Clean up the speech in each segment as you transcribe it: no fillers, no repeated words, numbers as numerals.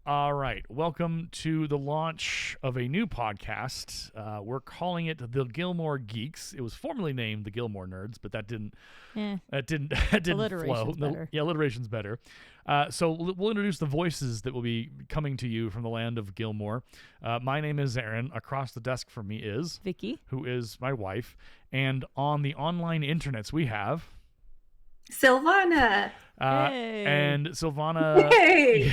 All right. Welcome to the launch of a new podcast. We're calling it the Gilmore Geeks. It was formerly named the Gilmore Nerds, but that didn't that didn't flow. Better. Yeah, alliteration's better. So we'll introduce the voices that will be coming to you from the land of Gilmore. My name is Aaron. Across the desk from me is Vicki, who is my wife, and on the online internets we have Silvana. Hey. And Silvana. Hey.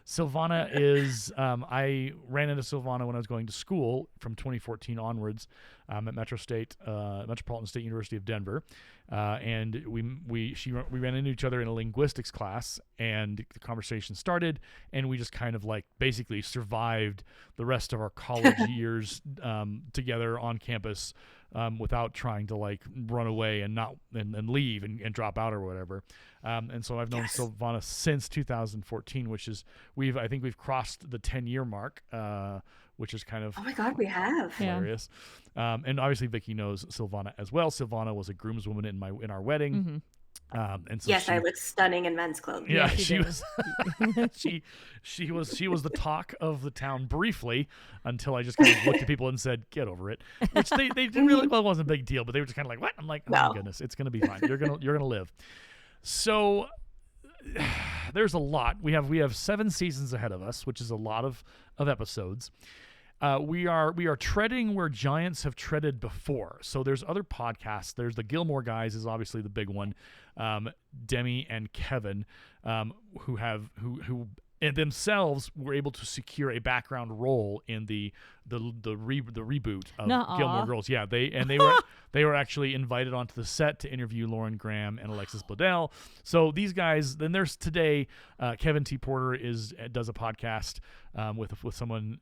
Silvana is. I ran into Silvana when I was going to school from 2014 onwards at Metropolitan State University of Denver, and we ran into each other in a linguistics class, and the conversation started, and we just kind of like basically survived the rest of our college years together on campus. Without trying to like run away and not and leave and drop out or whatever, and so I've known Silvana since 2014, which is I think we've crossed the 10-year mark, which is kind of Oh my God, we have. hilarious. And obviously Vicki knows Silvana as well. Silvana was a groomswoman in our wedding. Mm-hmm. And so Yes, I look stunning in men's clothes. Yeah, she she did. was. she was the talk of the town briefly until I just kind of looked at people and said, "Get over it." Which they didn't really. Well, it wasn't a big deal, but they were just kind of like, "What?" I'm like, "Oh my goodness, it's gonna be fine. You're gonna live." So there's a lot. We have 7 seasons ahead of us, which is a lot of episodes. We are treading where giants have treaded before. So there's other podcasts. There's the Gilmore guys is obviously the big one. Demi and Kevin, who themselves were able to secure a background role in the reboot of Nuh-uh. Gilmore Girls. Yeah, they were actually invited onto the set to interview Lauren Graham and Alexis Bledel. So these guys. Then there's today Kevin T. Porter does a podcast with someone.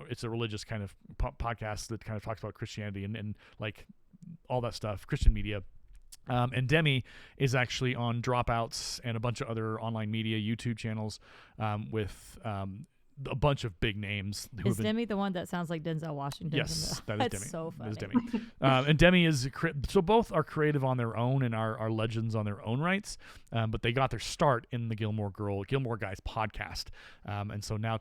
It's a religious kind of podcast that kind of talks about Christianity and like all that stuff, Christian media. And Demi is actually on Dropouts and a bunch of other online media YouTube channels with a bunch of big names. Is Demi the one that sounds like Denzel Washington? Yes, that is That's Demi. so funny. That is Demi. And Demi is so both are creative on their own and are legends on their own rights. But they got their start in the Gilmore Guys podcast. And so now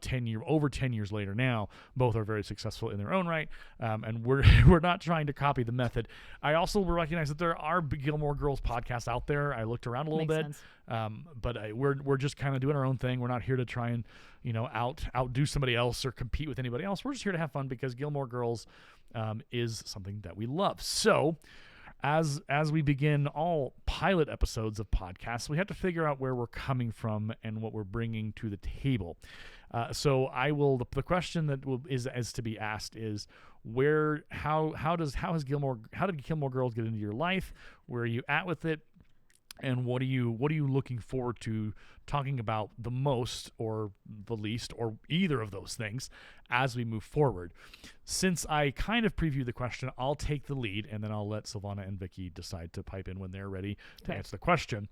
over 10 years later now, both are very successful in their own right. And we're not trying to copy the method. I also recognize that there are Gilmore Girls podcasts out there. I looked around a little bit. Sense. But we're just kind of doing our own thing. We're not here to try and outdo somebody else or compete with anybody else. We're just here to have fun because Gilmore Girls is something that we love. So as we begin all pilot episodes of podcasts, we have to figure out where we're coming from and what we're bringing to the table. So the question that is to be asked is how did Gilmore Girls get into your life? Where are you at with it? And what are you looking forward to talking about the most or the least or either of those things as we move forward? Since I kind of previewed the question, I'll take the lead and then I'll let Silvana and Vicki decide to pipe in when they're ready to answer the question.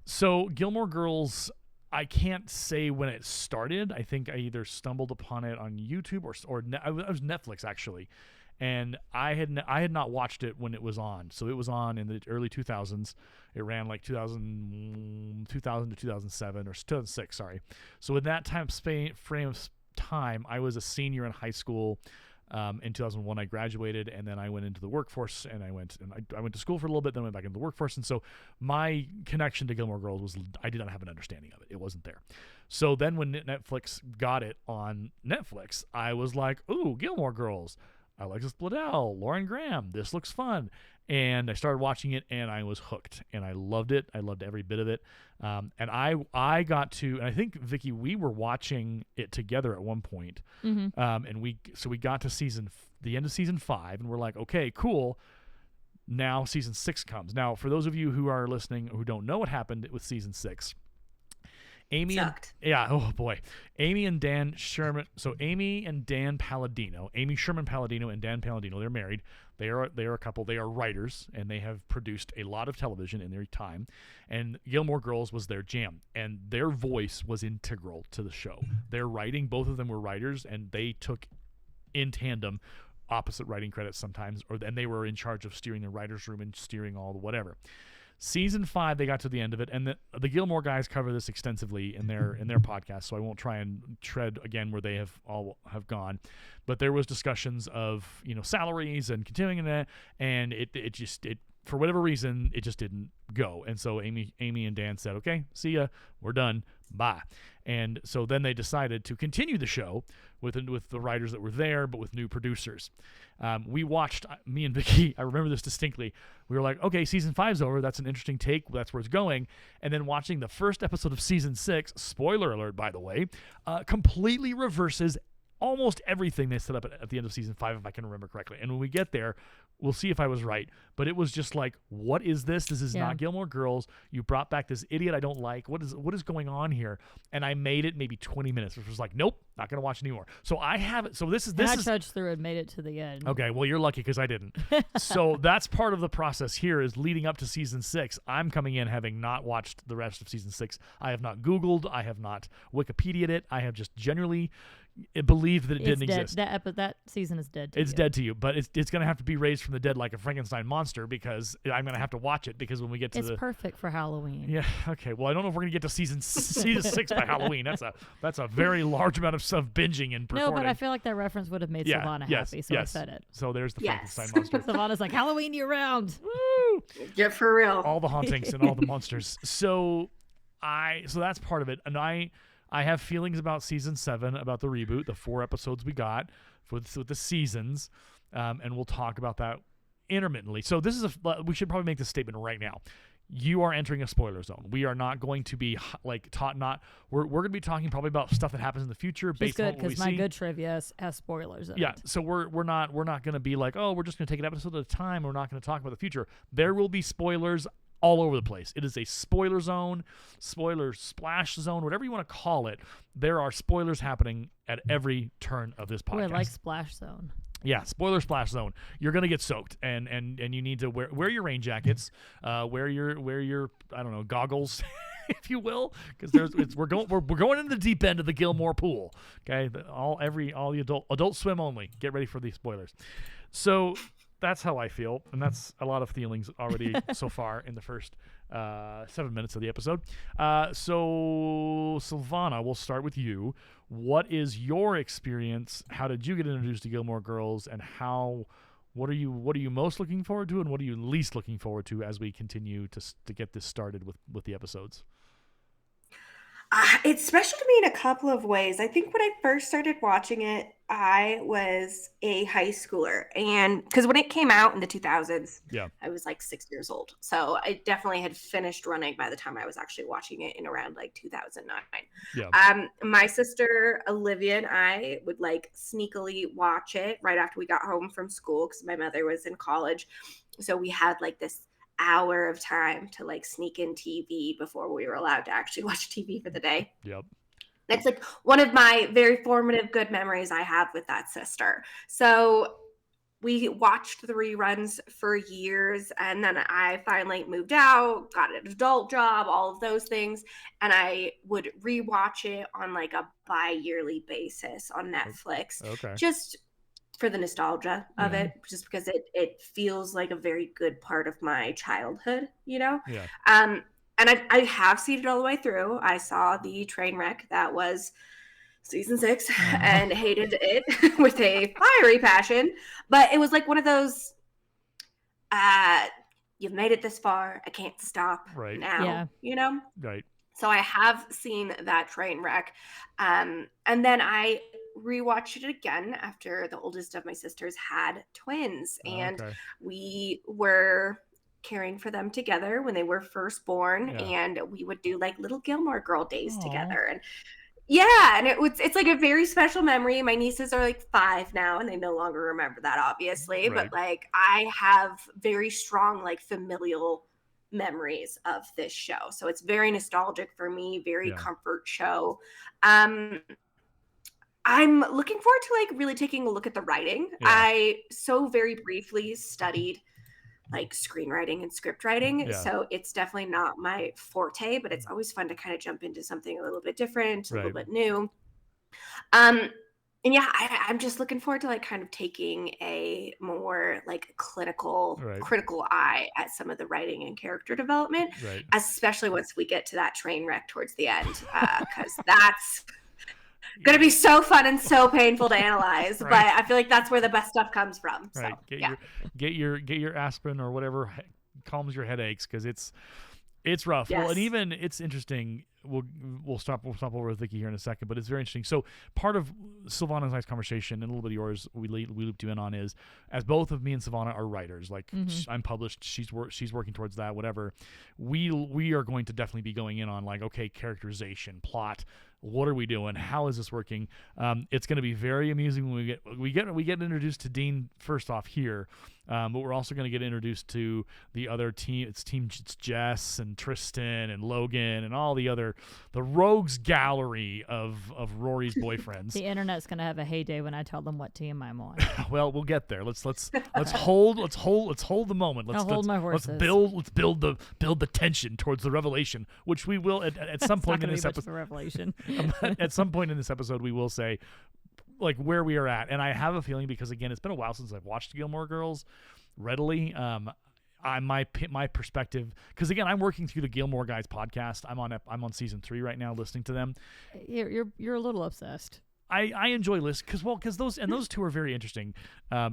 So Gilmore Girls, I can't say when it started. I think I either stumbled upon it on YouTube or it was Netflix actually. And I had not watched it when it was on. So it was on in the early 2000s. It ran like 2000 to 2007 or 2006, sorry. So in that frame of time, I was a senior in high school. In 2001, I graduated, and then I went into the workforce, and I went to school for a little bit, then I went back into the workforce. And so my connection to Gilmore Girls was I did not have an understanding of it. It wasn't there. So then when Netflix got it on Netflix, I was like, ooh, Gilmore Girls. Alexis Bledel, Lauren Graham, this looks fun. And I started watching it, and I was hooked, and I loved it. I loved every bit of it. And I got to, and I think, Vicki, we were watching it together at one point. Mm-hmm. And we got to the end of season 5, and we're like, okay, cool. Now season 6 comes. Now, for those of you who are listening who don't know what happened with season 6, Amy and Dan Sherman. So Amy and Dan Palladino, Amy Sherman Palladino and Dan Palladino, they're married. They are a couple. They are writers, and they have produced a lot of television in their time. And Gilmore Girls was their jam, and their voice was integral to the show. Their writing, both of them were writers, and they took in tandem opposite writing credits sometimes, and they were in charge of steering the writers' room and steering all the whatever. Season 5, they got to the end of it, and the Gilmore guys cover this extensively in their podcast, so I won't try and tread again where they have gone. But there was discussions of salaries and continuing that, and it just for whatever reason it just didn't go. And so Amy and Dan said, "Okay, see ya, we're done, bye." And so then they decided to continue the show with the writers that were there, but with new producers. We watched, me and Vicki, I remember this distinctly. We were like, okay, season 5's over. That's an interesting take. That's where it's going. And then watching the first episode of season 6, spoiler alert, by the way, completely reverses almost everything they set up at the end of season 5, if I can remember correctly. And when we get there, we'll see if I was right. But it was just like, what is this? This is not Gilmore Girls. You brought back this idiot I don't like. What is going on here? And I made it maybe 20 minutes, which was like, nope, not going to watch anymore. So I haven't. So this is. I trudged through and made it to the end. Okay, well, you're lucky because I didn't. So that's part of the process here is leading up to season 6. I'm coming in having not watched the rest of season 6. I have not Googled. I have not Wikipedia'd it. I have just generally believed that it didn't exist. That season is dead to It's dead to you, but it's going to have to be raised from the dead like a Frankenstein monster because I'm going to have to watch it because when we get to it's perfect for Halloween. Yeah, okay. Well, I don't know if we're going to get to season 6 by Halloween. That's a very large amount of stuff binging and recording. No, but I feel like that reference would have made Silvana happy, so I said it. So there's the Frankenstein monster. Silvana's like, Halloween year round. Woo! Yeah, for real. All the hauntings and all the monsters. So that's part of it. And I have feelings about season 7, about the reboot, the 4 episodes we got with the seasons, and we'll talk about that intermittently. So we should probably make this statement right now. You are entering a spoiler zone. We are not going to be we're going to be talking probably about stuff that happens in the future based on what we see. Because my good trivia has spoilers in it. So we're not going to be like, oh, we're just going to take an episode at a time. We're not going to talk about the future. There will be spoilers all over the place. It is a spoiler zone, spoiler splash zone, whatever you want to call it. There are spoilers happening at every turn of this podcast. I like splash zone. Yeah, spoiler splash zone. You're gonna get soaked, and you need to wear your rain jackets, wear your I don't know, goggles, if you will, because we're going into the deep end of the Gilmore pool. Okay, all the adult swim only. Get ready for these spoilers. So that's how I feel, and that's a lot of feelings already so far in the first 7 minutes of the episode. So Silvana, we'll start with you. What is your experience? How did you get introduced to Gilmore Girls, and what are you most looking forward to, and what are you least looking forward to as we continue to get this started with the episodes? It's special to me in a couple of ways. I think when I first started watching it, I was a high schooler. And because when it came out in the 2000s, I was like 6 years old. So I definitely had finished running by the time I was actually watching it in around like 2009. Yeah. My sister, Olivia, and I would like sneakily watch it right after we got home from school because my mother was in college. So we had like this hour of time to like sneak in TV before we were allowed to actually watch TV for the day. Yep. That's like one of my very formative good memories I have with that sister. So we watched the reruns for years, and then I finally moved out, got an adult job, all of those things, and I would rewatch it on like a bi-yearly basis on Netflix. Okay. Just for the nostalgia of it, just because it feels like a very good part of my childhood, Yeah. And I have seen it all the way through. I saw the train wreck that was season 6 and hated it with a fiery passion. But it was like one of those, you've made it this far. I can't stop now, Right. So I have seen that train wreck. And then I rewatched it again after the oldest of my sisters had twins. And we were caring for them together when they were first born. And we would do like little Gilmore Girl days together. And and it's like a very special memory. My nieces are like 5 now and they no longer remember that, obviously. But like I have very strong like familial memories of this show. So it's very nostalgic for me, very comfort show. I'm looking forward to like really taking a look at the writing. I so very briefly studied like screenwriting and script writing. So it's definitely not my forte, but it's always fun to kind of jump into something a little bit different, a little bit new. And yeah, I'm just looking forward to like kind of taking a more like critical eye at some of the writing and character development, especially once we get to that train wreck towards the end, because that's going to be so fun and so painful to analyze. But I feel like that's where the best stuff comes from. So, get your aspirin or whatever calms your headaches, because it's rough. Well, and even it's interesting. We'll stop over with Vicki here in a second, but it's very interesting. So part of Silvana's nice conversation and a little bit of yours we looped you in on is, as both of me and Silvana are writers, like I'm published, she's working towards that, whatever. We are going to definitely be going in on like, okay, characterization, plot. What are we doing? How is this working? It's going to be very amusing when we get introduced to Dean first off here, but we're also going to get introduced to the other team. It's Jess and Tristan and Logan and all the rogues gallery of Rory's boyfriends. The internet's going to have a heyday when I tell them what team I'm on. Well, we'll get there. Let's hold the moment. Let's hold my horses. Let's build the tension towards the revelation, which we will at some point in this episode. Revelation. At some point in this episode, we will say like where we are at, and I have a feeling, because again, it's been a while since I've watched Gilmore Girls readily. My perspective, because again, I'm working through the Gilmore Guys podcast. I'm on season 3 right now, listening to them. You're a little obsessed. I enjoy lists because those two are very interesting.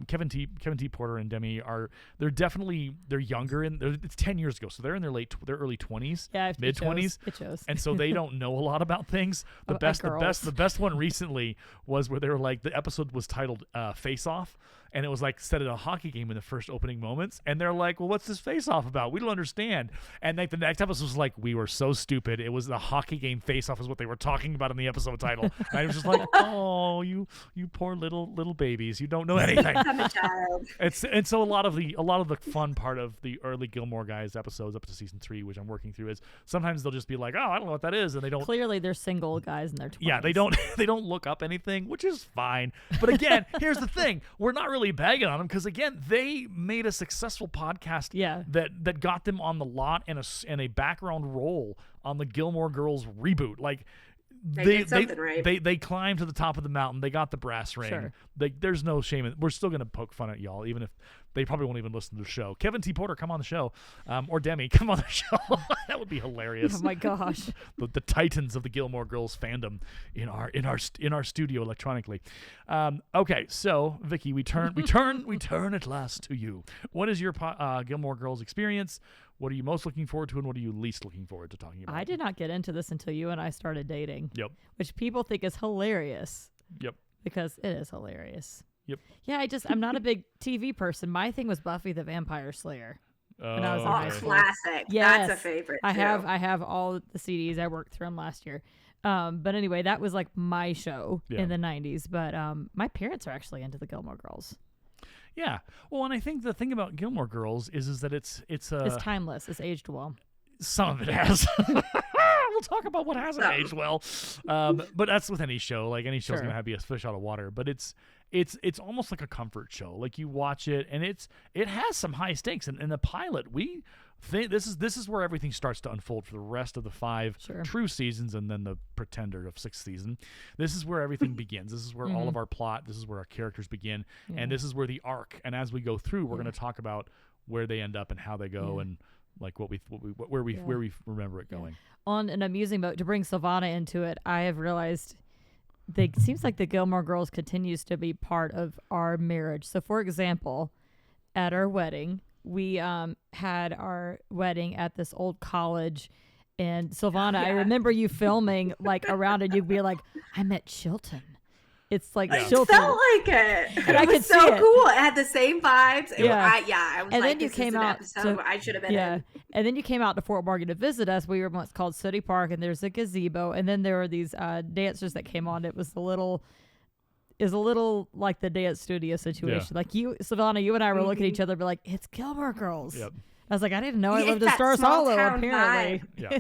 Kevin T. Porter and Demi they're younger, and it's 10 years ago, so they're in their early 20s, mid 20s. It shows. And so they don't know a lot about things. The best one recently was where they were like, the episode was titled Face Off, and it was like set at a hockey game in the first opening moments, and they're like, well, what's this face off about? We don't understand. And like the next episode was like, we were so stupid. It was the hockey game face off is what they were talking about in the episode title. And I was just like, oh, you poor little babies. You don't know anything. I'm a child. And so a lot of the fun part of the early Gilmore Guys episodes up to season 3, which I'm working through, is sometimes they'll just be like, oh, I don't know what that is, and they don't. Clearly, they're single guys in their 20s. Yeah, they don't look up anything, which is fine. But again, here's the thing: we're not really bagging on them, because again, they made a successful podcast that got them on the lot and a background role on the Gilmore Girls reboot. Like, they climbed to the top of the mountain. They got the brass ring. Sure. There's no shame in. We're still gonna poke fun at y'all, even if they probably won't even listen to the show. Kevin T. Porter, come on the show, or Demi, come on the show. That would be hilarious. Oh my gosh, the titans of the Gilmore Girls fandom in our studio electronically. Okay, so Vicki, we turn at last to you. What is your Gilmore Girls experience? What are you most looking forward to, and what are you least looking forward to talking about? I did not get into this until you and I started dating. Yep. Which people think is hilarious. Yep. Because it is hilarious. Yep. Yeah, I'm not a big TV person. My thing was Buffy the Vampire Slayer. When I was in high school. Classic. Yes. That's a favorite. I have all the CDs. I worked through them last year. But anyway, that was like my show in the 90s. But my parents are actually into the Gilmore Girls. Yeah. Well, and I think the thing about Gilmore Girls is that it's timeless. It's aged well. Some of it has. We'll talk about what hasn't aged well. But that's with any show. Like, any show's gonna be a fish out of water. But it's almost like a comfort show. Like, you watch it, and it has some high stakes. And in the pilot, we think this is where everything starts to unfold for the rest of the 5 true seasons, and then the pretender of 6th season. This is where everything begins. This is where all of our plot. This is where our characters begin, and this is where the arc. And as we go through, we're going to talk about where they end up and how they go, and like where we remember it going. On an amusing note, to bring Silvana into it, I have realized it seems like the Gilmore Girls continues to be part of our marriage. So, for example, at our wedding, we had our wedding at this old college, and Silvana, I remember you filming like around it. You'd be like, "I'm at Chilton." It's like it Chilton. felt like it. And I was so cool. It had the same vibes. I was and like, then you came out to, I should have been in. And then you came out to Fort Morgan to visit us. We were once called City Park, and there's a gazebo, and then there were these dancers that came on. It was a little like the dance studio situation. Like you, Silvana, you and I were looking at each other, and be like, "It's Gilmore Girls." Yep. I was like, I didn't know I lived in Stars Hollow, apparently. Yeah.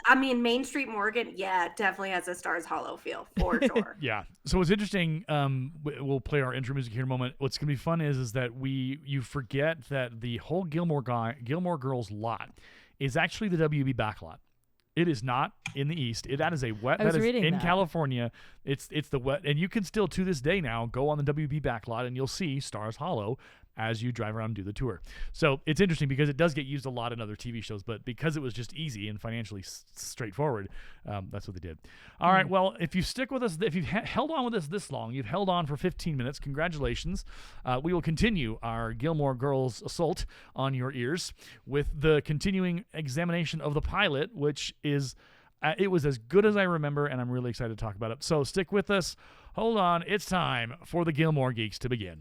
I mean, Main Street Morgan, definitely has a Stars Hollow feel, for sure. Yeah. So what's interesting, we'll play our intro music here in a moment. What's going to be fun is that you forget that the whole Gilmore Girls lot is actually the WB backlot. It is not in the East. That is a wet. That is in California. It's the wet, and you can still to this day now go on the WB backlot and you'll see Stars Hollow as you drive around and do the tour. So it's interesting because it does get used a lot in other TV shows, but because it was just easy and financially straightforward, that's what they did. All right. Well, if you stick with us, if you've held on with us this long, you've held on for 15 minutes. Congratulations. We will continue our Gilmore Girls assault on your ears with the continuing examination of the pilot, which is it was as good as I remember, and I'm really excited to talk about it. So stick with us. Hold on. It's time for the Gilmore Geeks to begin.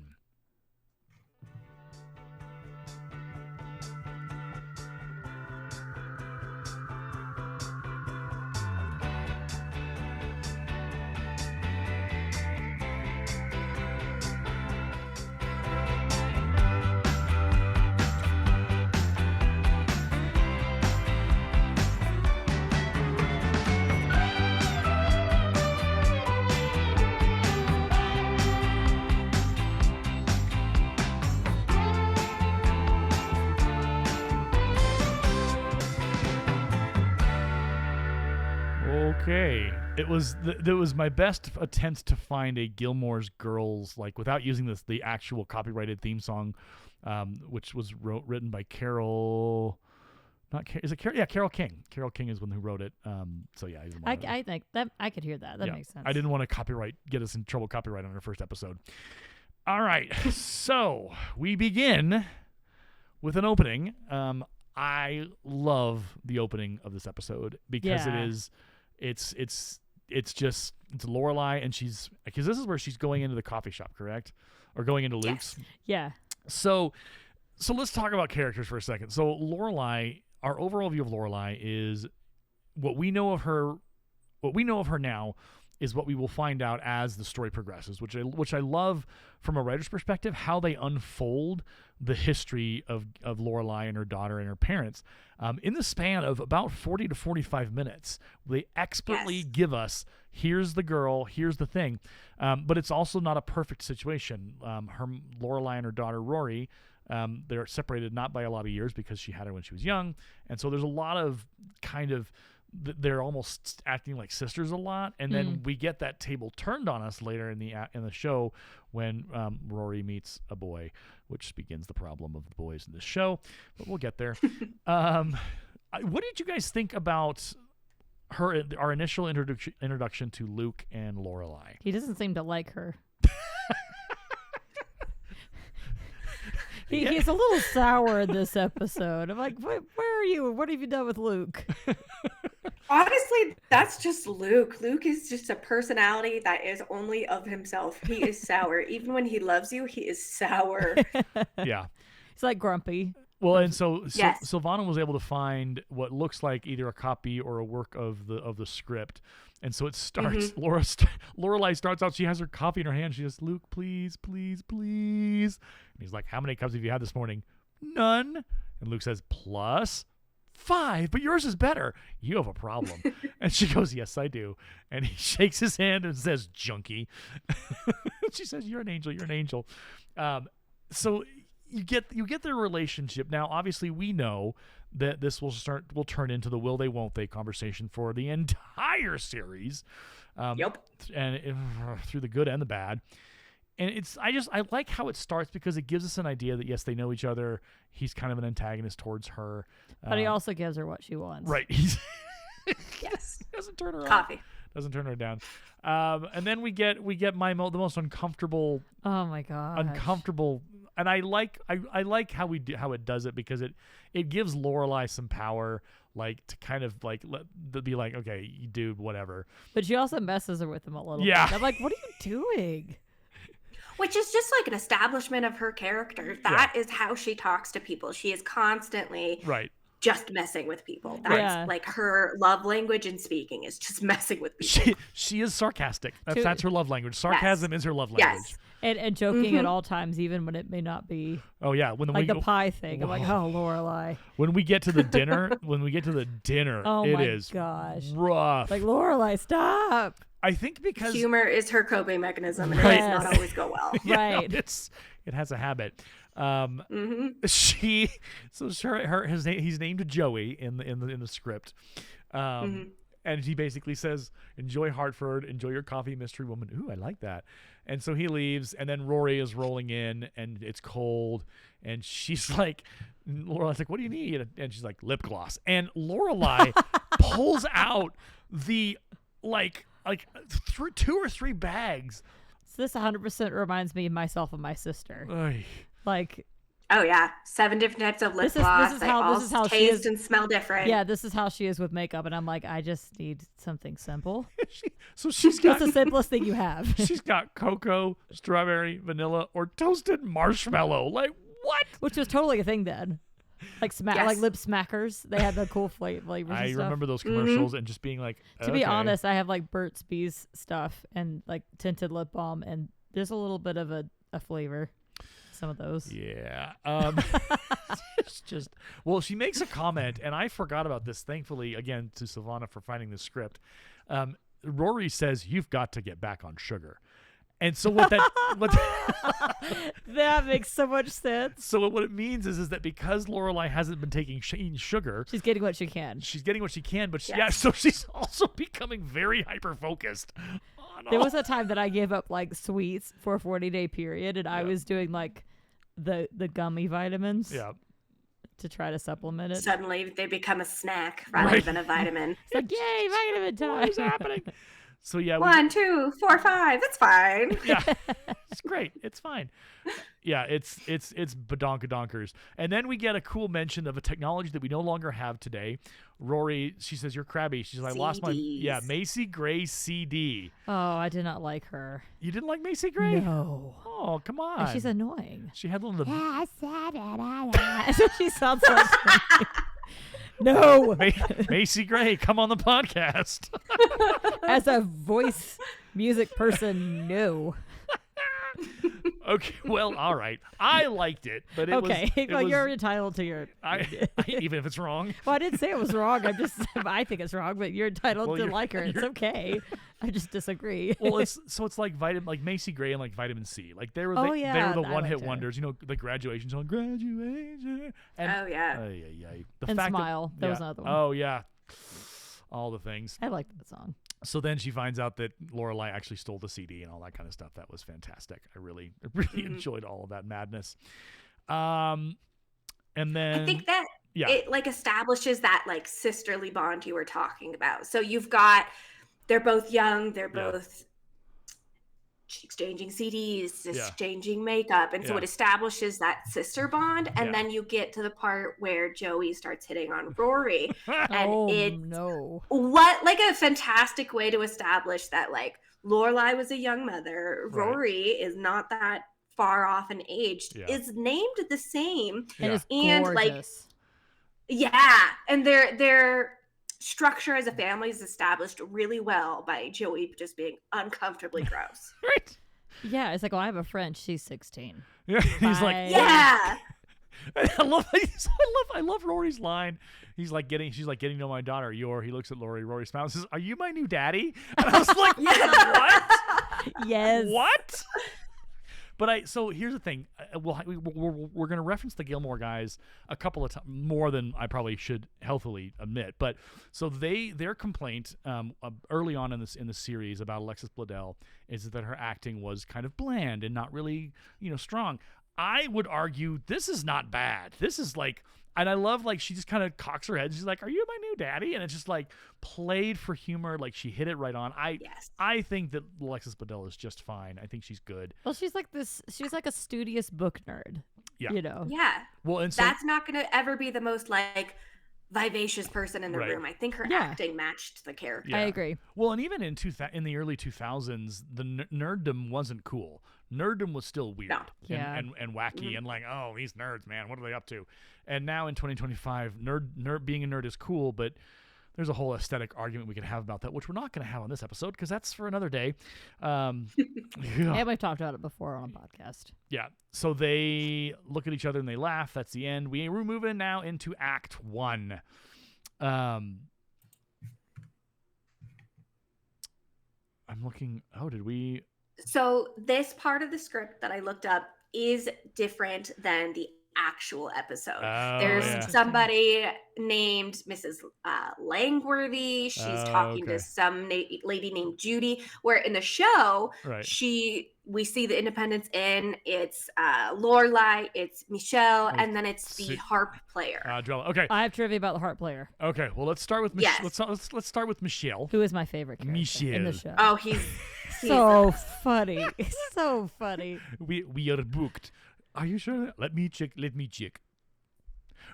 Okay, it was my best attempt to find a Gilmore Girls without using the actual copyrighted theme song, which was written by Carol. Is it Carol? Yeah, Carol King. Carol King is one who wrote it. So yeah, I think that I could hear that. That makes sense. I didn't want to get us in trouble copyright on our first episode. All right, so we begin with an opening. I love the opening of this episode because it's Lorelai, and because this is where she's going into the coffee shop, correct? Or going into Luke's? Yeah. So let's talk about characters for a second. So Lorelai, our overall view of Lorelai is what we know of her now is what we will find out as the story progresses, which I love from a writer's perspective, how they unfold the history of Lorelai and her daughter and her parents. In the span of about 40 to 45 minutes, they expertly give us, here's the girl, here's the thing. But it's also not a perfect situation. Lorelai and her daughter Rory, they're separated not by a lot of years because she had her when she was young. And so there's a lot of they're almost acting like sisters a lot, and then we get that table turned on us later in the show when Rory meets a boy, which begins the problem of the boys in this show. But we'll get there. What did you guys think about our initial introduction to Luke and Lorelai? He doesn't seem to like her. He's a little sour in this episode. I'm like, where are you? What have you done with Luke? Honestly, that's just Luke. Luke is just a personality that is only of himself. He is sour. Even when he loves you, he is sour. Yeah. He's like grumpy. Well, and so Silvana was able to find what looks like either a copy or a work of the script. And so it starts, Lorelai starts out, she has her coffee in her hand. She says, Luke, please, please, please. And he's like, how many cups have you had this morning? None. And Luke says, +5, but yours is better. You have a problem. And she goes, yes, I do. And he shakes his hand and says, junkie. She says, you're an angel, you're an angel. So you get their relationship. Now, obviously, we know that this will turn into the will they won't they conversation for the entire series. And through the good and the bad. And I like how it starts because it gives us an idea that yes, they know each other. He's kind of an antagonist towards her, but he also gives her what she wants. Right. Yes. Doesn't turn her coffee. off. Doesn't turn her down. And then we get the most uncomfortable. Oh my god. Uncomfortable. And I like how it does it because it gives Lorelai some power, to kind of be like, okay, dude, whatever. But she also messes her with him a little bit. I'm like, what are you doing? Which is just like an establishment of her character. That is how she talks to people. She is constantly just messing with people. That's like her love language in speaking is just messing with people. She is sarcastic. That's her love language. Sarcasm is her love language. Yes. And joking at all times, even when it may not be. Oh yeah, the pie thing. I'm like, oh, Lorelai. When we get to the dinner, oh it my is gosh, rough. Like Lorelai, stop. I think because humor is her coping mechanism, and it does not always go well. Right. It has a habit. He's named Joey in the script. And he basically says, enjoy Hartford, enjoy your coffee, mystery woman. Ooh, I like that. And so he leaves, and then Rory is rolling in, and it's cold, and she's like, Lorelai's like, what do you need? And she's like, lip gloss. And Lorelai pulls out the, like 2 or 3 bags. So this 100% reminds me of myself and my sister. Oy. Like, oh yeah, 7 different types of lip gloss. This is how she taste and smell different. Yeah, this is how she is with makeup, and I'm like, I just need something simple. She's got the simplest thing you have. She's got cocoa, strawberry, vanilla, or toasted marshmallow. Like what? Which was totally a thing then. Like like lip smackers. They had the cool flavors. I remember those commercials and just being like, to be honest, I have like Burt's Bees stuff and like tinted lip balm, and there's a little bit of a flavor. Some of those. Yeah. It's just, well, she makes a comment, and I forgot about this, thankfully, again, to Silvana for finding the script. Rory says, you've got to get back on sugar. And so what that makes so much sense. So what it means is that because Lorelai hasn't been taking sugar, she's getting what she can. But so she's also becoming very hyper focused. There was a time that I gave up like sweets for a 40-day period, and I was doing like the gummy vitamins. Yeah. To try to supplement it. Suddenly they become a snack rather than a vitamin. It's like, yay, vitamin time. What is happening? So yeah, 1, 2, 4, 5. That's fine. Yeah, it's great. It's fine. Yeah, it's badonkadonks. And then we get a cool mention of a technology that we no longer have today. Rory, she says, you're crabby. She's like, I lost my Macy Gray CD. Oh, I did not like her. You didn't like Macy Gray? No. Oh, come on. And she's annoying. She had one of the. Yeah, I said it. So she sounds so funny. No. Macy Gray, come on the podcast. As a voice music person, no. Okay, well, all right. I liked it, but it okay. was... Well, you're entitled to your... even if it's wrong. Well, I didn't say it was wrong. I think it's wrong, but you're entitled to like her. It's okay. I just disagree. Well, it's like Macy Gray and like Vitamin C. Like they were the one-hit wonders. You know, the Graduation song, Graduation. And, The Smile. That was another one. Oh yeah, all the things. I liked that song. So then she finds out that Lorelai actually stole the CD and all that kind of stuff. That was fantastic. I really enjoyed all of that madness. And then I think that it like establishes that like sisterly bond you were talking about. So they're both young, they're both exchanging CDs, exchanging makeup, and so it establishes that sister bond. And then you get to the part where Joey starts hitting on Rory, and what like a fantastic way to establish that like Lorelai was a young mother, Rory is not that far off in age, is named the same, and like and their structure as a family is established really well by Joey just being uncomfortably gross. Right. Yeah, it's like, well, I have a friend. She's 16. Yeah, he's like, yeah. I love Rory's line. She's like getting to know my daughter. He looks at Rory. Rory smiles and says, "Are you my new daddy?" And I was like, "What? Yes. What?" But so here's the thing. We're going to reference the Gilmore guys a couple of times, more than I probably should healthily admit. But so their complaint early on in the series about Alexis Bledel is that her acting was kind of bland and not really strong. I would argue this is not bad. This is like, and I love like she just kind of cocks her head. She's like, "Are you my new daddy?" And it's just like played for humor. Like she hit it right on. I think that Alexis Bledel is just fine. I think she's good. Well, she's like this. She's like a studious book nerd. Yeah. Yeah. Well, and so, that's not going to ever be the most like vivacious person in the room. I think her acting matched the character. I agree. Well, and even in the early 2000s, the nerddom wasn't cool. Nerddom was still weird and wacky and like, oh, these nerds, man, what are they up to? And now in 2025, nerd being a nerd is cool, but there's a whole aesthetic argument we could have about that, which we're not going to have on this episode because that's for another day. And we've talked about it before on a podcast. Yeah. So they look at each other and they laugh. That's the end. We're moving now into Act 1. I'm looking. Oh, did we? So this part of the script that I looked up is different than the actual episode. Oh, There's yeah. somebody named Mrs. Langworthy. She's talking to some lady named Judy, where in the show, Right. we see the Independence Inn. It's Lorelai, it's Michelle, and then it's the harp player. Drella. Okay. I have trivia about the harp player. Okay. Well, let's start with let's start with Michelle. Who is my favorite character in the show? Oh, he's so funny. So funny. We are booked. Are you sure? Let me check.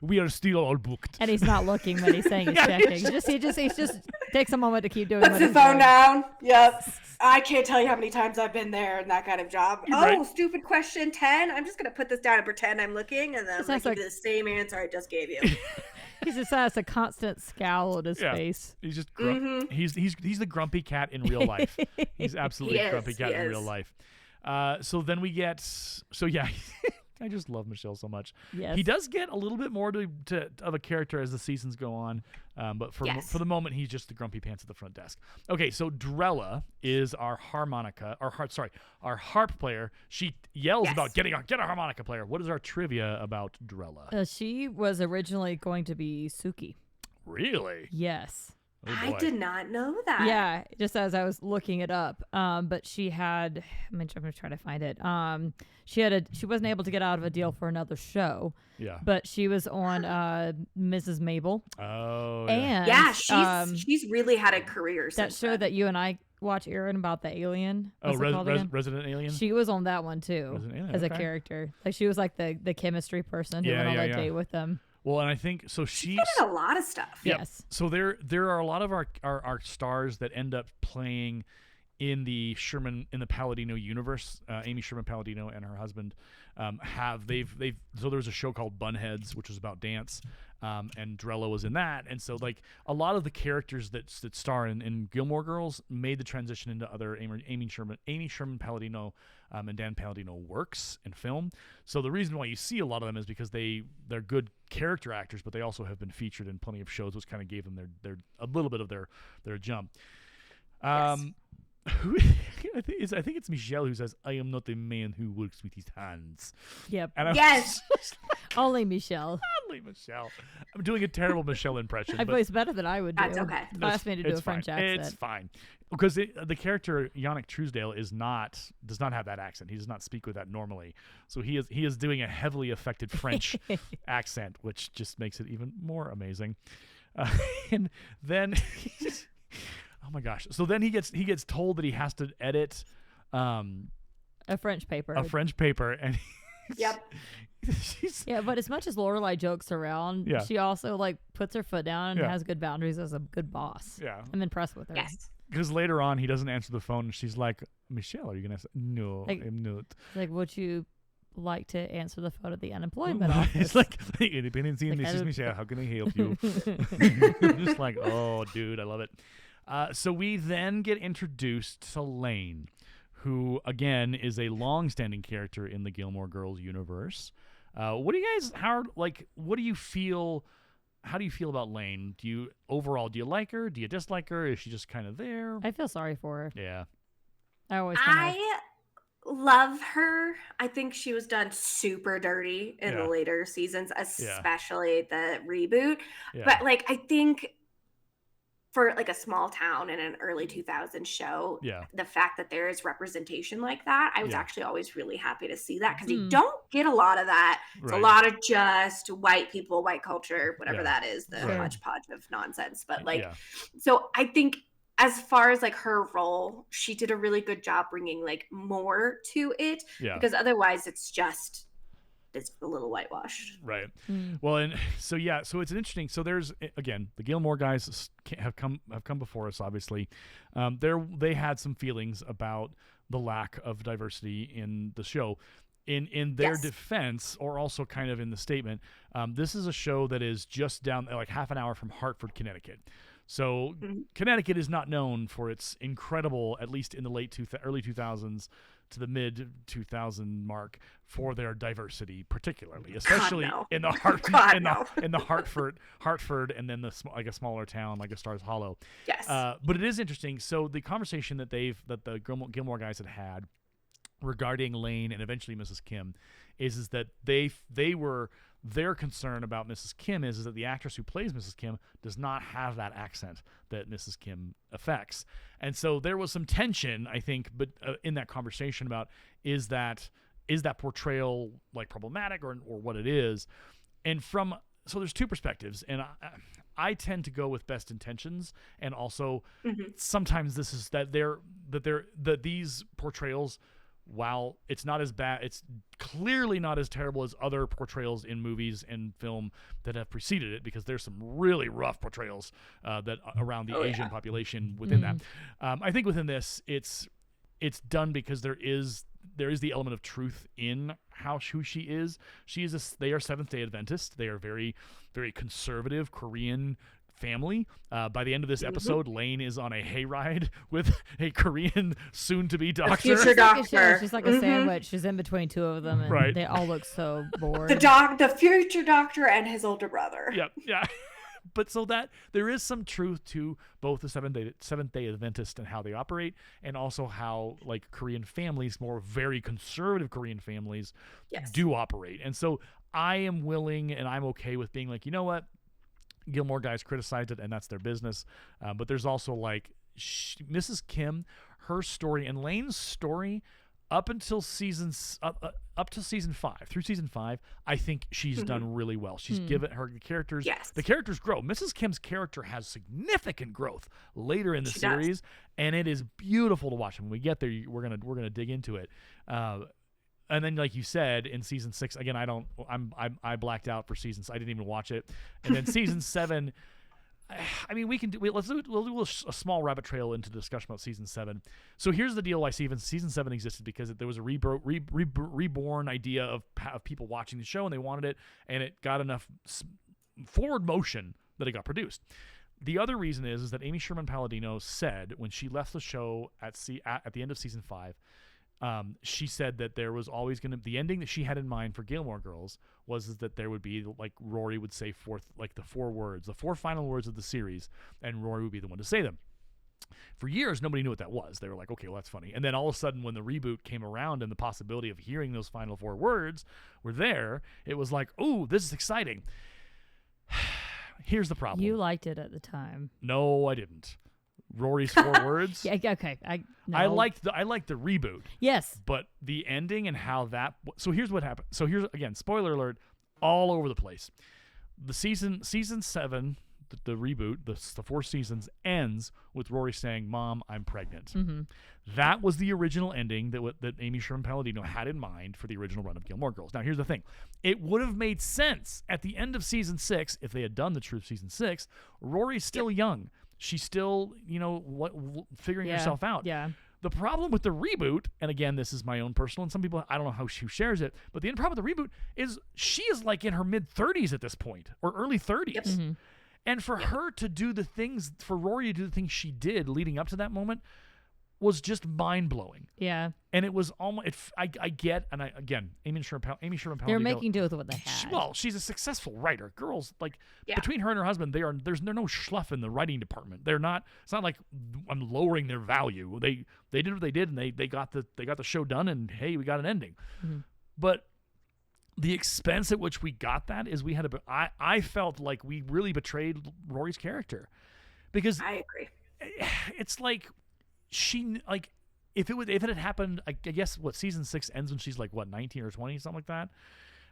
We are still all booked. And he's not looking when he's saying he's checking. He just takes a moment to keep doing. Puts the phone down. Yep. I can't tell you how many times I've been there in that kind of job. Right. Stupid question 10. I'm just gonna put this down and pretend I'm looking, and then I'm gonna give you the same answer I just gave you. He just has a constant scowl on his face. He's just he's the grumpy cat in real life. He's absolutely grumpy cat in real life. So then we get I just love Michelle so much. Yes. He does get a little bit more of a character as the seasons go on, but for the moment he's just the grumpy pants at the front desk. Okay, so Drella is our harp player. She yells about get a harmonica player. What is our trivia about Drella? She was originally going to be Suki. Really? Yes. Oh, I did not know that. Yeah, just as I was looking it up. But she had, I'm going to try to find it. She wasn't able to get out of a deal for another show. Yeah. But she was on Mrs. Mabel. Oh. Yeah. And she's really had a career that since show then. that you and I watch, Aaron, about the alien. Resident Alien. She was on that one too as a character. Like she was like the chemistry person who went on a date with them. Well, and I think so. She's done a lot of stuff. Yep. Yes. So there are a lot of our stars that end up playing in the Palladino universe. Amy Sherman Palladino and her husband so there was a show called Bunheads, which was about dance, and Drella was in that. And so like a lot of the characters that star in Gilmore Girls made the transition into other Amy Sherman Palladino and Dan Palladino works in film. So the reason why you see a lot of them is because they're good character actors, but they also have been featured in plenty of shows, which kind of gave them their a little bit of their jump. Yes. I think it's Michelle who says, "I am not a man who works with his hands." Yep. And yes. Only Michelle. Only Michelle. I'm doing a terrible Michelle impression. But it's better than I would do. That's okay. Ask me to do a French accent. It's fine. Because the character Yannick Truesdale does not have that accent. He does not speak with that normally. So he is doing a heavily affected French accent, which just makes it even more amazing. And then oh my gosh! So then he gets told that he has to edit a French paper. And yep. Yeah, but as much as Lorelai jokes around, she also like puts her foot down and has good boundaries as a good boss. Yeah, I'm impressed with her. Yes. Because later on he doesn't answer the phone and she's like, "Michelle, are you gonna say no? I'm not." Like, would you like to answer the phone at the unemployment office? It's like, "Hey, Independence Inn, this is Michelle. How can I help you?" Just like, oh, dude, I love it. So we then get introduced to Lane, who again is a long-standing character in the Gilmore Girls universe. What do you guys? What do you feel? How do you feel about Lane? Do you like her? Do you dislike her? Is she just kind of there? I feel sorry for her. Yeah. I love her. I think she was done super dirty in the later seasons, especially the reboot. Yeah. But like, I think for like a small town in an early 2000s show, the fact that there is representation like that, I was actually always really happy to see that because you don't get a lot of that. It's a lot of just white people, white culture, whatever that is, the hodgepodge of nonsense. But like, so I think as far as like her role, she did a really good job bringing like more to it because otherwise it's a little whitewashed. Right. Well, and so it's an interesting. So there's again the Gilmore guys have come before us. Obviously, they had some feelings about the lack of diversity in the show. In their defense, or also kind of in the statement, this is a show that is just down like half an hour from Hartford, Connecticut. So Connecticut is not known for its incredible, at least in the early 2000s to the mid 2000 mark, for their diversity, particularly, especially in the Hartford, and then like a smaller town like a Stars Hollow. Yes. But it is interesting. So the conversation that the Gilmore guys had regarding Lane and eventually Mrs. Kim is that their concern about Mrs. Kim is that the actress who plays Mrs. Kim does not have that accent that Mrs. Kim affects. And so there was some tension, I think, but in that conversation about is that portrayal like problematic or what it is. And so there's two perspectives, and I tend to go with best intentions, and also sometimes this is that these portrayals, while it's not as bad, it's clearly not as terrible as other portrayals in movies and film that have preceded it, because there's some really rough portrayals that around the Asian population within that. I think within this, it's done because there is the element of truth in who she is. They are Seventh-day Adventists. They are very, very conservative Korean family. By the end of this episode, Lane is on a hayride with a Korean soon-to-be doctor. Future doctor. She's like a sandwich. She's in between two of them, and they all look so bored. The future doctor and his older brother. Yep, yeah. But so that there is some truth to both the Seventh-day Adventist and how they operate, and also how like Korean families, more very conservative Korean families, do operate. And so I am willing and I'm okay with being like, you know what, Gilmore guys criticized it, and that's their business. But there's also like Mrs. Kim, her story, and Lane's story up to season 5, through season 5, I think she's done really well. She's given her characters. Yes. The characters grow. Mrs. Kim's character has significant growth later in the series, and it is beautiful to watch. And when we get there, we're gonna dig into it. And then, like you said, in season 6, again, I blacked out for seasons. I didn't even watch it. And then season 7, I mean, we'll do a small rabbit trail into the discussion about season 7. So here's the deal: why season 7 existed, because there was a reborn idea of people watching the show, and they wanted it, and it got enough forward motion that it got produced. The other reason is that Amy Sherman Palladino said when she left the show at the end of season 5. She said that there was always going to the ending that she had in mind for Gilmore Girls was that there would be, like, Rory would say the 4 final words of the series, and Rory would be the one to say them. For years, nobody knew what that was. They were like, okay, well, that's funny. And then all of a sudden, when the reboot came around and the possibility of hearing those final 4 words were there, it was like, ooh, this is exciting. Here's the problem. You liked it at the time. No, I didn't. Rory's 4 words. Yeah, okay. I liked the reboot. Yes. But the ending and how that. So here's what happened. So here's again, spoiler alert, all over the place. The season 7, the reboot, the 4 seasons ends with Rory saying, "Mom, I'm pregnant." That was the original ending that Amy Sherman Palladino had in mind for the original run of Gilmore Girls. Now here's the thing: it would have made sense at the end of season 6 if they had done the truth season 6. Rory's still young. She's still, figuring herself out. Yeah. The problem with the reboot, and again, this is my own personal, and some people, I don't know who shares it, but the problem with the reboot is she is like in her mid-30s at this point, or early 30s. Yep. And for her to do the things, for Rory to do the things she did leading up to that moment was just mind-blowing. Yeah. And it was almost, I get, and again, Amy Sherman Palladino. They're making do with what they had. Well, she's a successful writer. Girls, between her and her husband, they're no schluff in the writing department. They're not. It's not like I'm lowering their value. They did what they did, and they got the show done, and hey, we got an ending. But the expense at which we got that is we had I felt like we really betrayed Rory's character, because I agree. It's like if it had happened, I guess season 6 ends when she's like 19 or 20, something like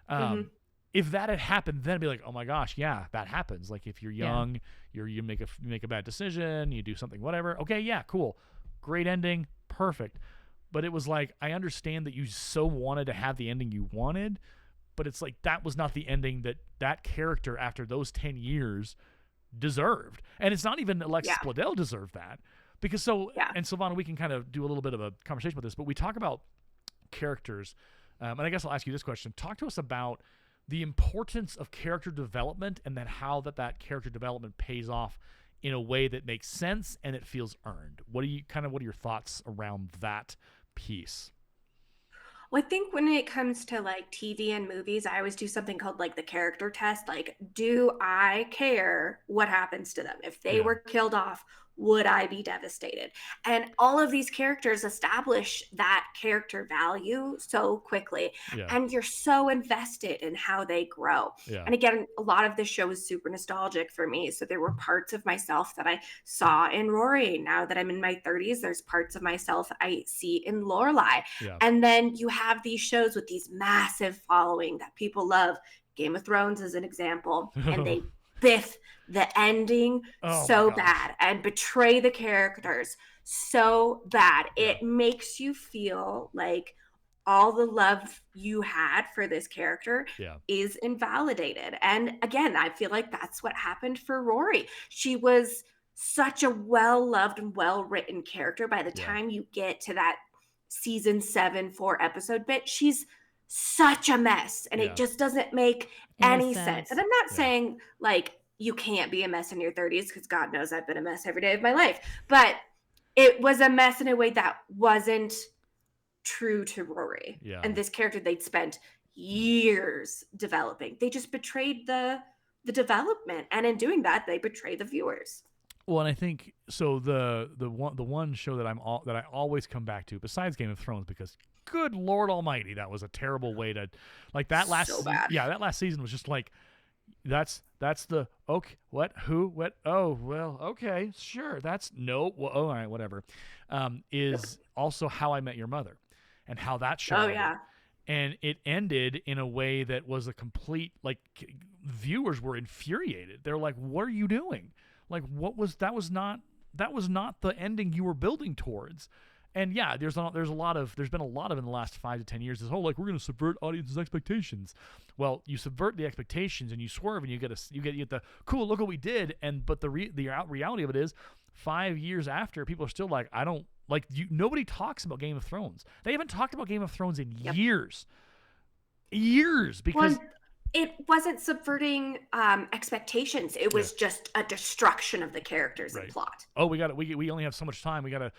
that. If that had happened, then it'd be like, oh my gosh, yeah, that happens. Like if you're young, you make a bad decision, you do something, whatever. Okay, yeah, cool, great ending, perfect. But it was like, I understand that you so wanted to have the ending you wanted, but it's like that was not the ending that character after those 10 years deserved. And it's not even Alexis Bledel deserved that. Because and Silvana, we can kind of do a little bit of a conversation about this, but we talk about characters, and I guess I'll ask you this question. Talk to us about the importance of character development, and then how that character development pays off in a way that makes sense and it feels earned. What are your thoughts around that piece? Well, I think when it comes to like TV and movies, I always do something called like the character test. Like, do I care what happens to them? If they were killed off, would I be devastated? And all of these characters establish that character value so quickly. Yeah. And you're so invested in how they grow. Yeah. And again, a lot of this show is super nostalgic for me. So there were parts of myself that I saw in Rory. Now that I'm in my 30s, there's parts of myself I see in Lorelai. Yeah. And then you have these shows with these massive following that people love. Game of Thrones is an example. And they biff the ending so bad and betray the characters so bad. It makes you feel like all the love you had for this character is invalidated. And again, I feel like that's what happened for Rory. She was such a well-loved and well-written character. By the time you get to that season 7 4-episode bit, she's such a mess, and it just doesn't make any sense. And I'm not saying like you can't be a mess in your 30s, because God knows I've been a mess every day of my life, but it was a mess in a way that wasn't true to Rory. And this character they'd spent years developing, they just betrayed the development, and in doing that they betray the viewers. Well, and I think so. The one show that I always come back to, besides Game of Thrones, because good Lord Almighty, that was a terrible way to, like, that last that last season was just like, that's the okay, what, who, what, oh, well, okay, sure, that's no, well, oh, all right, whatever. Is also How I Met Your Mother, and how that show ended. And it ended in a way that was a complete, like, viewers were infuriated. They're like, what are you doing? Like, that was not the ending you were building towards. And there's been a lot of in the last 5 to 10 years this whole, like, we're going to subvert audience's expectations. Well, you subvert the expectations and you swerve, and you get the cool, look what we did. But the reality of it is, 5 years after, people are still like, I don't like you. Nobody talks about Game of Thrones. They haven't talked about Game of Thrones in years, because. It wasn't subverting expectations. It was just a destruction of the characters and plot. Oh, we only have so much time. We gotta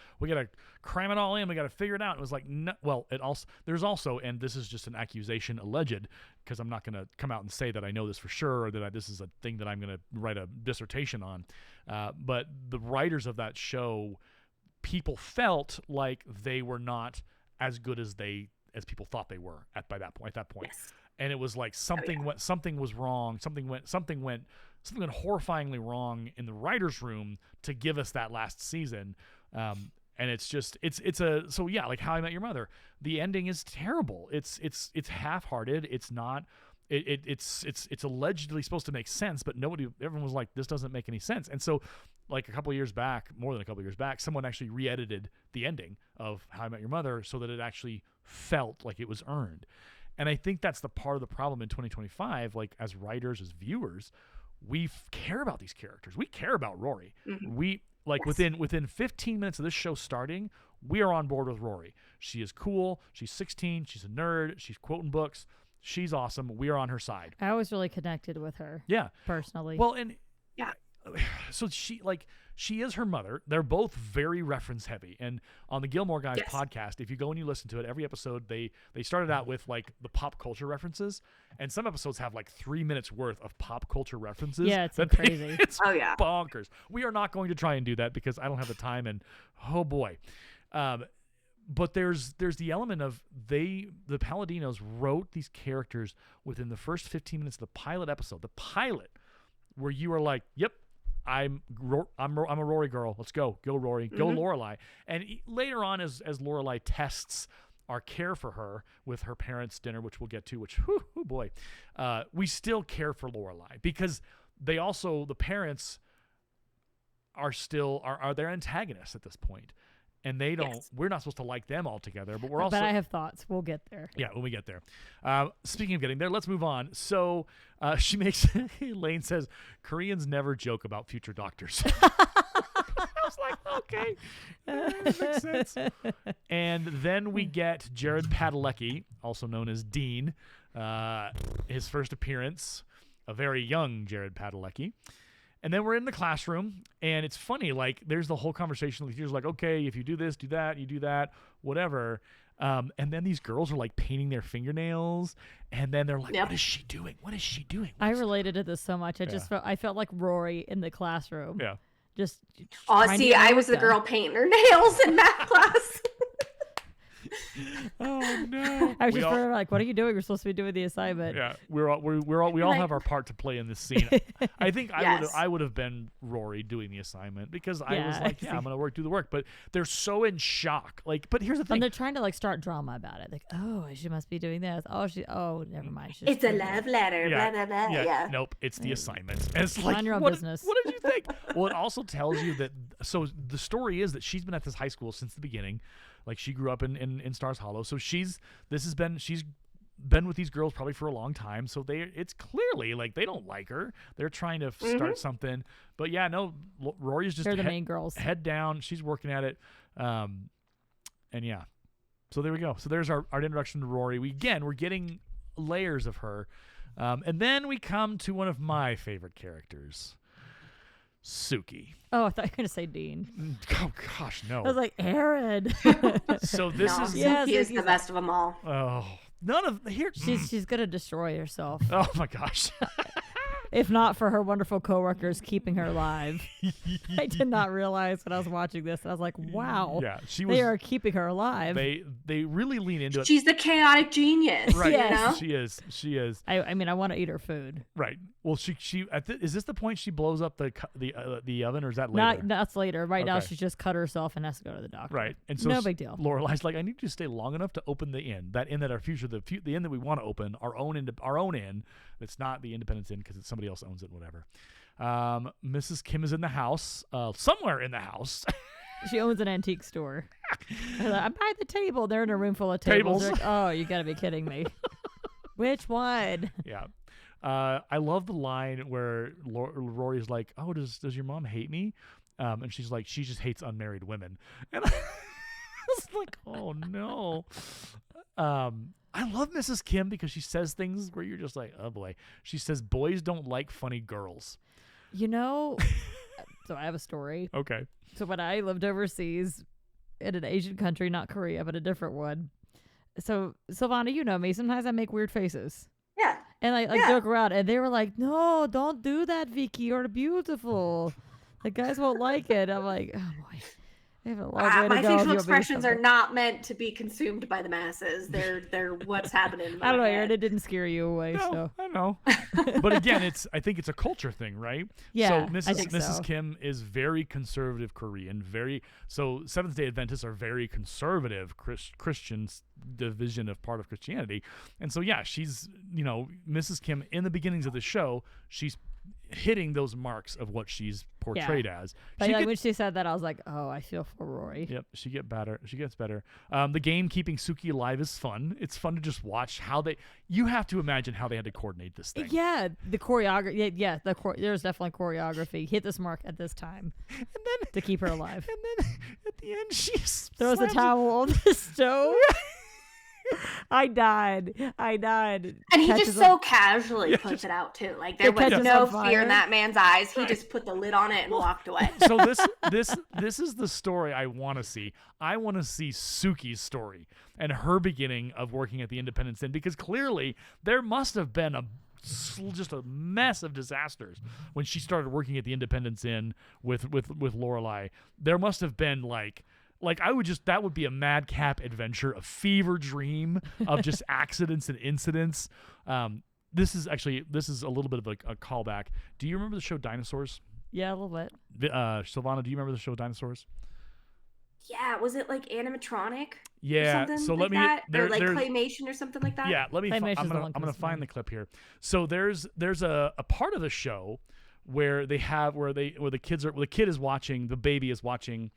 cram it all in. We gotta figure it out. It was like, no, well, there's also, and this is just an accusation, alleged, because I'm not gonna come out and say that I know this for sure, or that this is a thing that I'm gonna write a dissertation on. But the writers of that show, people felt like they were not as good as people thought they were at that point. Yes. And it was like something was wrong. Something went horrifyingly wrong in the writers' room to give us that last season. And it's like How I Met Your Mother. The ending is terrible. It's half-hearted. It's not. It's allegedly supposed to make sense, but everyone was like, this doesn't make any sense. And so, like, more than a couple years back, someone actually re-edited the ending of How I Met Your Mother so that it actually felt like it was earned. And I think that's the part of the problem in 2025. Like, as writers, as viewers, we care about these characters. We care about Rory. Mm-hmm. We within 15 minutes of this show starting, we are on board with Rory. She is cool. She's 16. She's a nerd. She's quoting books. She's awesome. We are on her side. I was really connected with her. Yeah, personally. Well, and so she is her mother. They're both very reference heavy. And on the Gilmore Guys podcast, if you go and you listen to it, every episode they started out with like the pop culture references, and some episodes have like 3 minutes worth of pop culture references. Yeah, it's crazy. It's bonkers. We are not going to try and do that because I don't have the time, and oh boy. But there's the element of the Palladinos wrote these characters within the first 15 minutes of the pilot episode. The pilot, where you are like, yep, I'm a Rory girl. Let's go Rory, go Lorelai. And later on, as Lorelai tests our care for her with her parents' dinner, which we'll get to, which boy, we still care for Lorelai because the parents are still their antagonists at this point. And they don't. Yes. We're not supposed to like them altogether, but we're also. But I have thoughts. We'll get there. Yeah, when we get there. Speaking of getting there, let's move on. So she makes. Elaine says Koreans never joke about future doctors. I was like, okay, that makes sense. And then we get Jared Padalecki, also known as Dean, his first appearance, a very young Jared Padalecki. And then we're in the classroom, and it's funny, like, there's the whole conversation. The teacher's like, okay, if you do this, do that, you do that, whatever. And then these girls are, like, painting their fingernails, and then they're like, what is she doing? What is she doing? I related to this so much. I felt like Rory in the classroom. Yeah. Just see, I was the girl painting her nails in math class. Oh no! I was just like, "What are you doing? We're supposed to be doing the assignment." Yeah, we all have our part to play in this scene. I think I would have been Rory doing the assignment because I was like, I'm gonna do the work. But they're so in shock. Like, but here's the thing: and they're trying to like start drama about it. Like, oh, she must be doing this. Oh, never mind. It's a love letter. Yeah. Blah blah blah. Yeah. Nope, it's the assignment. And it's like, mind your own what business. What did you think? Well, it also tells you that. So the story is that she's been at this high school since the beginning. Like she grew up in Stars Hollow, so she's been with these girls probably for a long time. So it's clearly like they don't like her. They're trying to start something, but Rory's just they're the main girls. Head down. She's working at it, and yeah. So there we go. So there's our introduction to Rory. We're getting layers of her, and then we come to one of my favorite characters. Suki. Oh, I thought you were going to say Dean. Oh, gosh, no. I was like, Aaron. So this is... Suki is the best of them all. Oh, none of... Here. She's going to destroy herself. Oh, my gosh. If not for her wonderful coworkers keeping her alive. I did not realize when I was watching this. I was like, wow. Yeah, they are keeping her alive. They really lean into it. She's the chaotic genius. Right. Yes. You know? She is. I mean, I want to eat her food. Right. Well, is this the point she blows up the oven, or is that later? That's later. Right now, she's just cut herself and has to go to the doctor. Right. And so no big deal. Lorelai's like, I need you to stay long enough to open the inn. That inn that our future, the inn that we want to open, our own inn. That's not the Independence Inn because somebody else owns it. Whatever. Mrs. Kim is in the house, somewhere in the house. She owns an antique store. I'm by the table. They're in a room full of tables. Like, oh, you got to be kidding me. Which one? Yeah. I love the line where Rory's like, "Oh, does your mom hate me?" And she's like, "She just hates unmarried women." And I was like, "Oh no." I love Mrs. Kim because she says things where you're just like, "Oh boy." She says, "Boys don't like funny girls." You know, so I have a story. Okay. So when I lived overseas in an Asian country, not Korea, but a different one. So Silvana, you know me. Sometimes I make weird faces. Yeah. And I joke around, and they were like, "No, don't do that, Vicki. You're beautiful. The guys won't like it." I'm like, "Oh boy, I have a long way to go." My facial expressions are not meant to be consumed by the masses. They're what's happening in my I don't know, head. Aaron. It didn't scare you away. No, So I know. But again, I think it's a culture thing, right? Yeah, So Mrs. so. Kim is very conservative Korean, so Seventh-day Adventists are very conservative Christians division of part of Christianity. And so yeah, she's, Mrs. Kim in the beginnings of the show, she's hitting those marks of what she's portrayed as. But when she said that, I was like, oh, I feel for Rory. Yep, she gets better. The game keeping Suki alive is fun. It's fun to just watch you have to imagine how they had to coordinate this thing. Yeah, the choreography. Yeah, there's definitely choreography. Hit this mark at this time, and then to keep her alive. And then at the end, she throws a towel on the stove. I died. And he just so casually puts it out too. Like there was no fear in that man's eyes. He just put the lid on it and walked away. So this is the story I want to see. I want to see Suki's story and her beginning of working at the Independence Inn, because clearly there must have been just a mess of disasters when she started working at the Independence Inn with Lorelai. There must have been that would be a madcap adventure, a fever dream of just accidents and incidents. This is a little bit of a callback. Do you remember the show Dinosaurs? Yeah, a little bit. Silvana, do you remember the show Dinosaurs? Yeah, was it like animatronic? Yeah, or something so let me or like claymation or something like that. Yeah, I'm gonna find the clip here. So there's a part of the show where the kid is watching, the baby is watching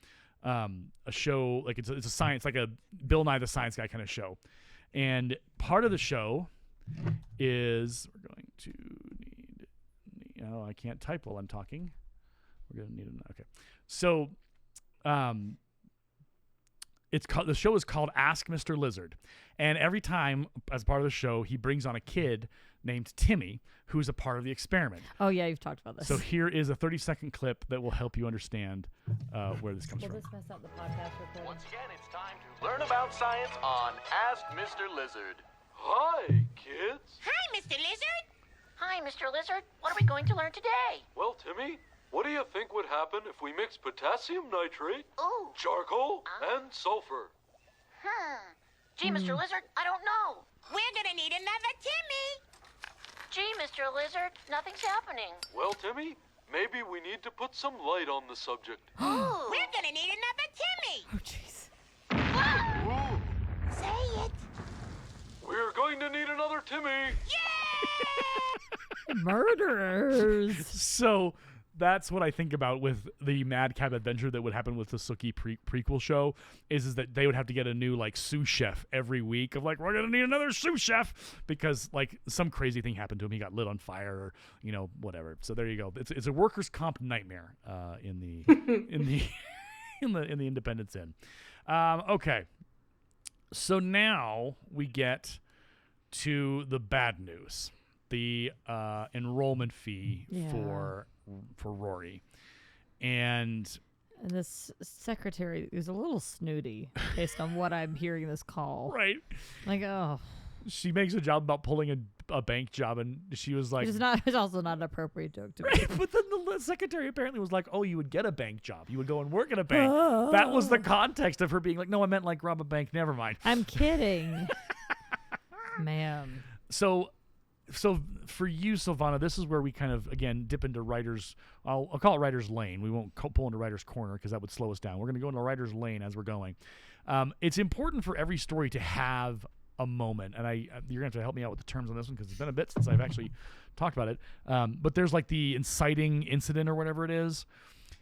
a show, like it's a science, like a Bill Nye the Science Guy kind of show, and part of the show is we're going to need I can't type while I'm talking. We're gonna need okay. So the show is called Ask Mr. Lizard, and every time as part of the show he brings on a kid named Timmy who's a part of the experiment. Oh yeah, you've talked about this. So here is a 30-second clip that will help you understand where this comes from. Will this mess up the podcast recording? Once again, it's time to learn about science on Ask Mr. Lizard. Hi, kids. Hi, Mr. Lizard. Hi, Mr. Lizard. What are we going to learn today? Well, Timmy, What do you think would happen if we mix potassium nitrate, charcoal, and sulfur? Gee, Mr. Lizard, I don't know. We're gonna need another Timmy. Gee, Mr. Lizard, nothing's happening. Well, Timmy, maybe we need to put some light on the subject. We're gonna need another Timmy. Oh, jeez. Ooh, Say it. we're going to need another Timmy. Murderers. So that's what I think about with the Madcap adventure that would happen with the Sookie prequel show is that they would have to get a new like sous chef every week of like, we're going to need another sous chef because like some crazy thing happened to him. He got lit on fire or, you know, whatever. So there you go. It's a workers' comp nightmare in the Independence Inn. Okay. So now we get to the bad news. The enrollment fee for Rory, and this secretary is a little snooty based on what I'm hearing this call. Right, like she makes a job about pulling a bank job, and she was like, it's also not an appropriate joke to right, but then the secretary apparently was like, oh, you would get a bank job, you would go and work at a bank. That was the context of her being like, no, I meant like rob a bank. Never mind. I'm kidding. Man. So for you, Silvana, this is where we kind of, again, dip into writer's, I'll call it writer's lane. We won't pull into writer's corner because that would slow us down. We're going to go into writer's lane as we're going. It's important for every story to have a moment, and you're going to have to help me out with the terms on this one because it's been a bit since I've actually talked about it. But there's like the inciting incident or whatever it is.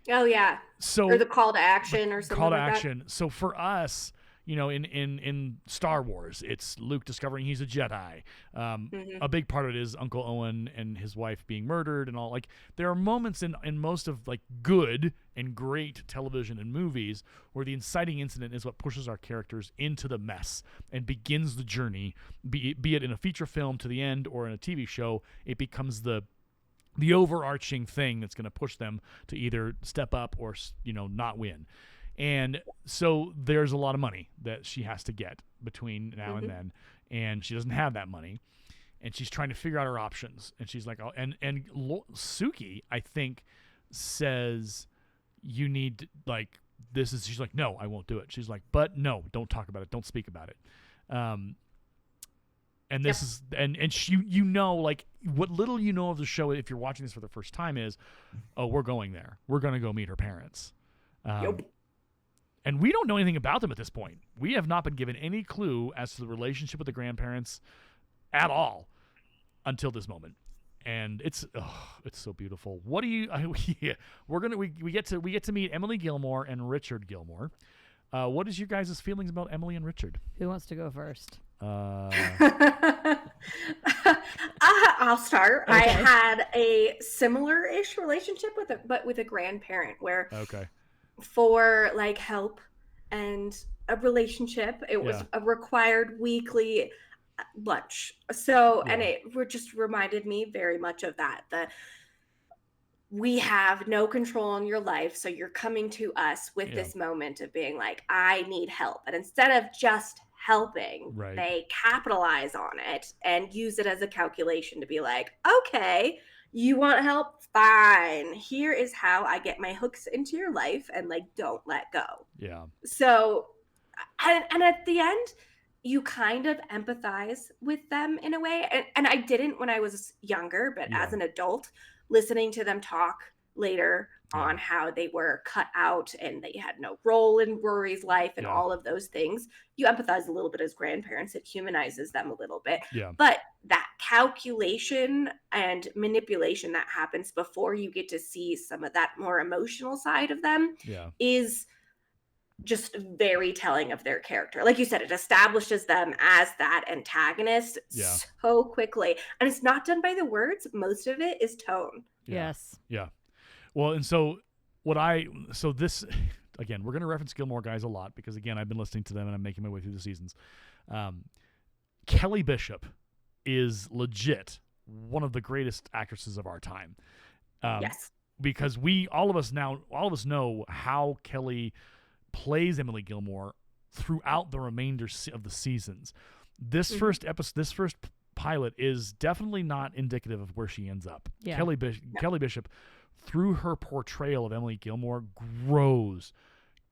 Oh, yeah. So or the call to action or something call to like action. That. So for us, you know, in Star Wars, it's Luke discovering he's a Jedi. A big part of it is Uncle Owen and his wife being murdered and all. Like, there are moments in most of like good and great television and movies where the inciting incident is what pushes our characters into the mess and begins the journey. Be it in a feature film to the end or in a TV show, it becomes the overarching thing that's going to push them to either step up or, you know, not win. And so there's a lot of money that she has to get between now and then, and she doesn't have that money, and she's trying to figure out her options. And she's like, oh, and Sookie, I think, says, you need, like, this is, she's like, no, I won't do it. She's like, but no, don't talk about it. Don't speak about it. And this is, and she, you know, like, what little you know of the show, if you're watching this for the first time, is, oh, we're going there. We're going to go meet her parents. And we don't know anything about them at this point. We have not been given any clue as to the relationship with the grandparents at all until this moment. And it's so beautiful. What do you? We get to meet Emily Gilmore and Richard Gilmore. What is your guys' feelings about Emily and Richard? Who wants to go first? I'll start. Okay. I had a similar-ish relationship with a grandparent where for like help and a relationship, it was a required weekly lunch. So and it just reminded me very much of that we have no control on your life, so you're coming to us with this moment of being like, I need help. And instead of just helping, they capitalize on it and use it as a calculation to be like, okay, you want help? Fine. Here is how I get my hooks into your life and like, don't let go. Yeah. So, and at the end, you kind of empathize with them in a way. And I didn't when I was younger, but as an adult, listening to them talk later on how they were cut out and they had no role in Rory's life and all of those things, you empathize a little bit as grandparents. It humanizes them a little bit. Yeah. But that calculation and manipulation that happens before you get to see some of that more emotional side of them is just very telling of their character. Like you said, it establishes them as that antagonist so quickly. And it's not done by the words. Most of it is tone. Yes. Yeah. Well, and so this, again, we're going to reference Gilmore Guys a lot because, again, I've been listening to them and I'm making my way through the seasons. Kelly Bishop is legit one of the greatest actresses of our time. Yes. Because all of us know how Kelly plays Emily Gilmore throughout the remainder of the seasons. This first pilot is definitely not indicative of where she ends up. Yeah. Kelly Bishop through her portrayal of Emily Gilmore, grows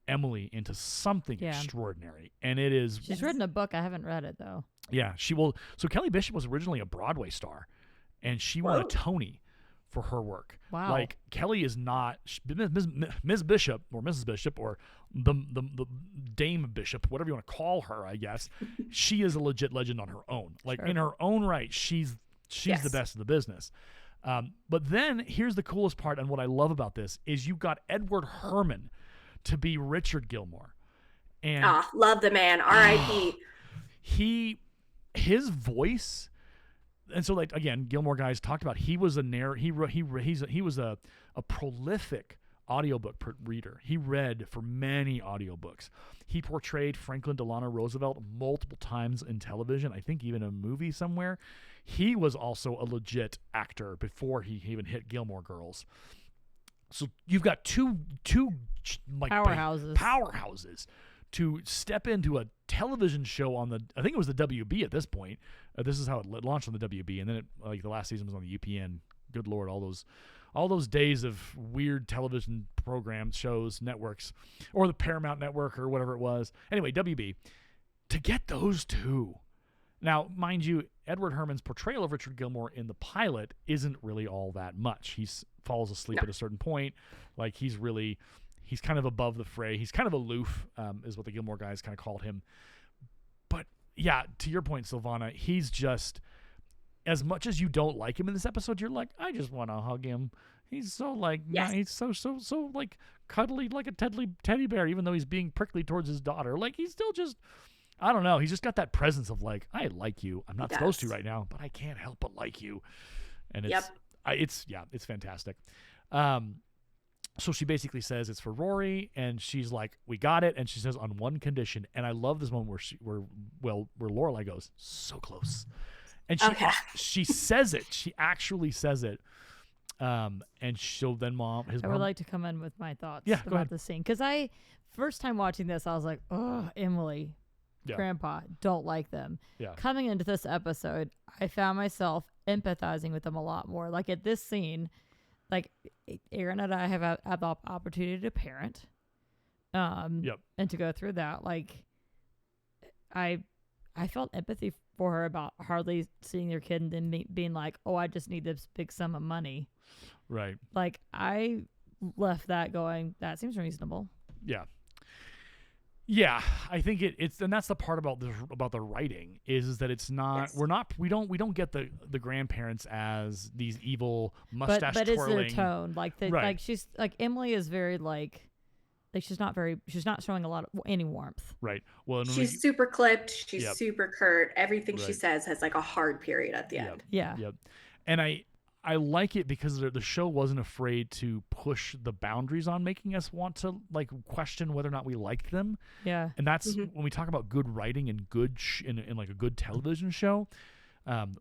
Emily into something extraordinary. And it is... She's written a book. I haven't read it, though. Yeah, she will. So Kelly Bishop was originally a Broadway star, and she won a Tony for her work. Wow. Like, Kelly is not Ms. Bishop or Mrs. Bishop or the Dame Bishop, whatever you want to call her, I guess. She is a legit legend on her own. Like, in her own right, she's the best of the business. But then here's the coolest part, and what I love about this is you got Edward Herrmann to be Richard Gilmore. And love the man. R.I.P. His voice, and so, like, again, Gilmore Guys talked about, he was a prolific audiobook reader. He read for many audiobooks. He portrayed Franklin Delano Roosevelt multiple times in television, I think even a movie somewhere. He was also a legit actor before he even hit Gilmore Girls. So you've got two like powerhouses to step into a television show on I think it was the WB at this point. This is how it launched on the WB, and then the last season was on the UPN. Good Lord, all those days of weird television programs, shows, networks, or the Paramount Network or whatever it was. Anyway, WB. To get those two. Now, mind you, Edward Herrmann's portrayal of Richard Gilmore in the pilot isn't really all that much. He falls asleep at a certain point. Like, he's kind of above the fray. He's kind of aloof, is what the Gilmore Guys kind of called him. But, yeah, to your point, Silvana, he's just, as much as you don't like him in this episode, you're like, I just want to hug him. He's so, like, he's so, like, cuddly like a teddy bear, even though he's being prickly towards his daughter. Like, he's still just, I don't know. He's just got that presence of, like, I like you. I'm not supposed to right now, but I can't help but like you. And it's fantastic. So she basically says it's for Rory, and she's like, we got it. And she says, on one condition. And I love this moment where Lorelai goes, so close. And she says it. She actually says it. And she'll then I would like to come in with my thoughts go about ahead. the scene. Because first time watching this, I was like, oh, Emily, Grandpa, don't like them. Yeah. Coming into this episode, I found myself empathizing with them a lot more. Like, at this scene, like, Aaron and I have had the opportunity to parent, and to go through that. Like, I felt empathy for her about hardly seeing their kid and then being like, oh, I just need this big sum of money. Right. Like, I left that going, that seems reasonable. Yeah. Yeah, I think it's, and that's the part about the writing is that it's not, we don't get the grandparents as these evil mustache but twirling. It's their tone, like like she's like, Emily is very like she's not showing a lot of any warmth. Right. Well, she's super clipped. She's super curt. Everything she says has like a hard period at the end. Yeah. Yep. And I like it because the show wasn't afraid to push the boundaries on making us want to, like, question whether or not we liked them. Yeah. And that's when we talk about good writing and good in like a good television show,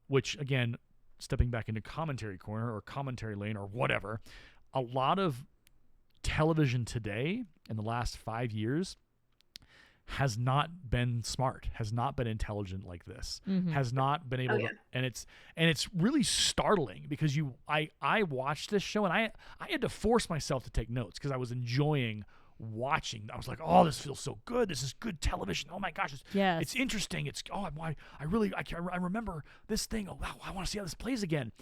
which, again, stepping back into commentary corner or commentary lane or whatever, a lot of television today in the last 5 years has not been smart, has not been intelligent like this, has not been able to, and it's really startling because I watched this show and I had to force myself to take notes because I was enjoying watching. I was like, oh, this feels so good. This is good television. Oh my gosh, it's interesting. It's I remember this thing. Oh wow, I want to see how this plays again.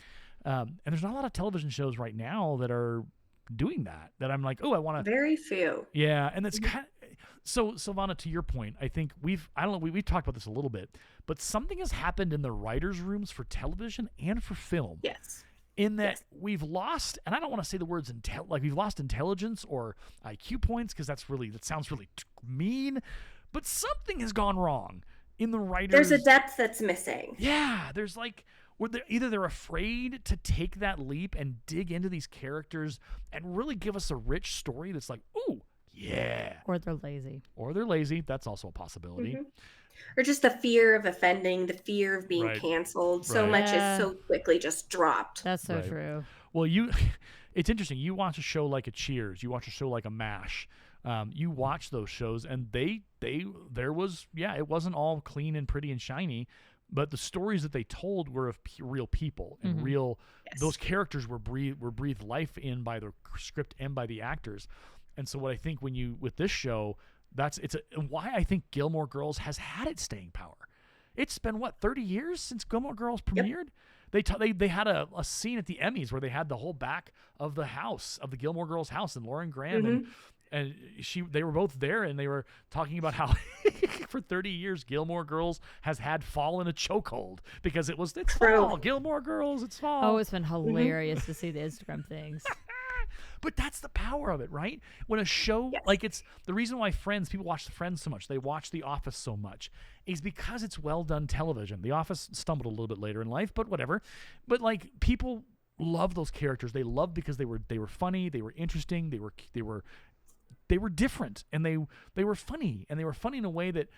And there's not a lot of television shows right now that are doing that I'm like, oh, I want to. Very few. Yeah, and that's kind of. So, Silvana, to your point, I think we've talked about this a little bit, but something has happened in the writers' rooms for television and for film. Yes. In that we've lost, and I don't want to say the words we've lost intelligence or IQ points because that sounds really mean, but something has gone wrong in the writers. There's a depth that's missing. Yeah, there's like either they're afraid to take that leap and dig into these characters and really give us a rich story that's like, ooh. Yeah. Or they're lazy. That's also a possibility. Or just the fear of offending, the fear of being canceled. So much is so quickly just dropped. That's so true. Well, it's interesting. You watch a show like a Cheers. You watch a show like a MASH. You watch those shows, and it wasn't all clean and pretty and shiny. but the stories that they told were of real people and real. Yes. Those characters were breathed life in by the script and by the actors. And so what I think with this show, why I think Gilmore Girls has had its staying power. It's been 30 years since Gilmore Girls premiered. Yep. They had a scene at the Emmys where they had the whole back of the house of the Gilmore Girls house, and Lauren Graham and they were both there, and they were talking about how for 30 years Gilmore Girls has had fall in a chokehold because it's fall. Gilmore Girls, it's fall. Oh, it's been hilarious to see the Instagram things. But that's the power of it, right? When a show it's the reason why people watch the Friends so much, they watch The Office so much, is because it's well done television. The Office stumbled a little bit later in life, but whatever. But people love those characters. They love because they were funny, they were interesting, they were different, and they were funny, and they were funny in a way that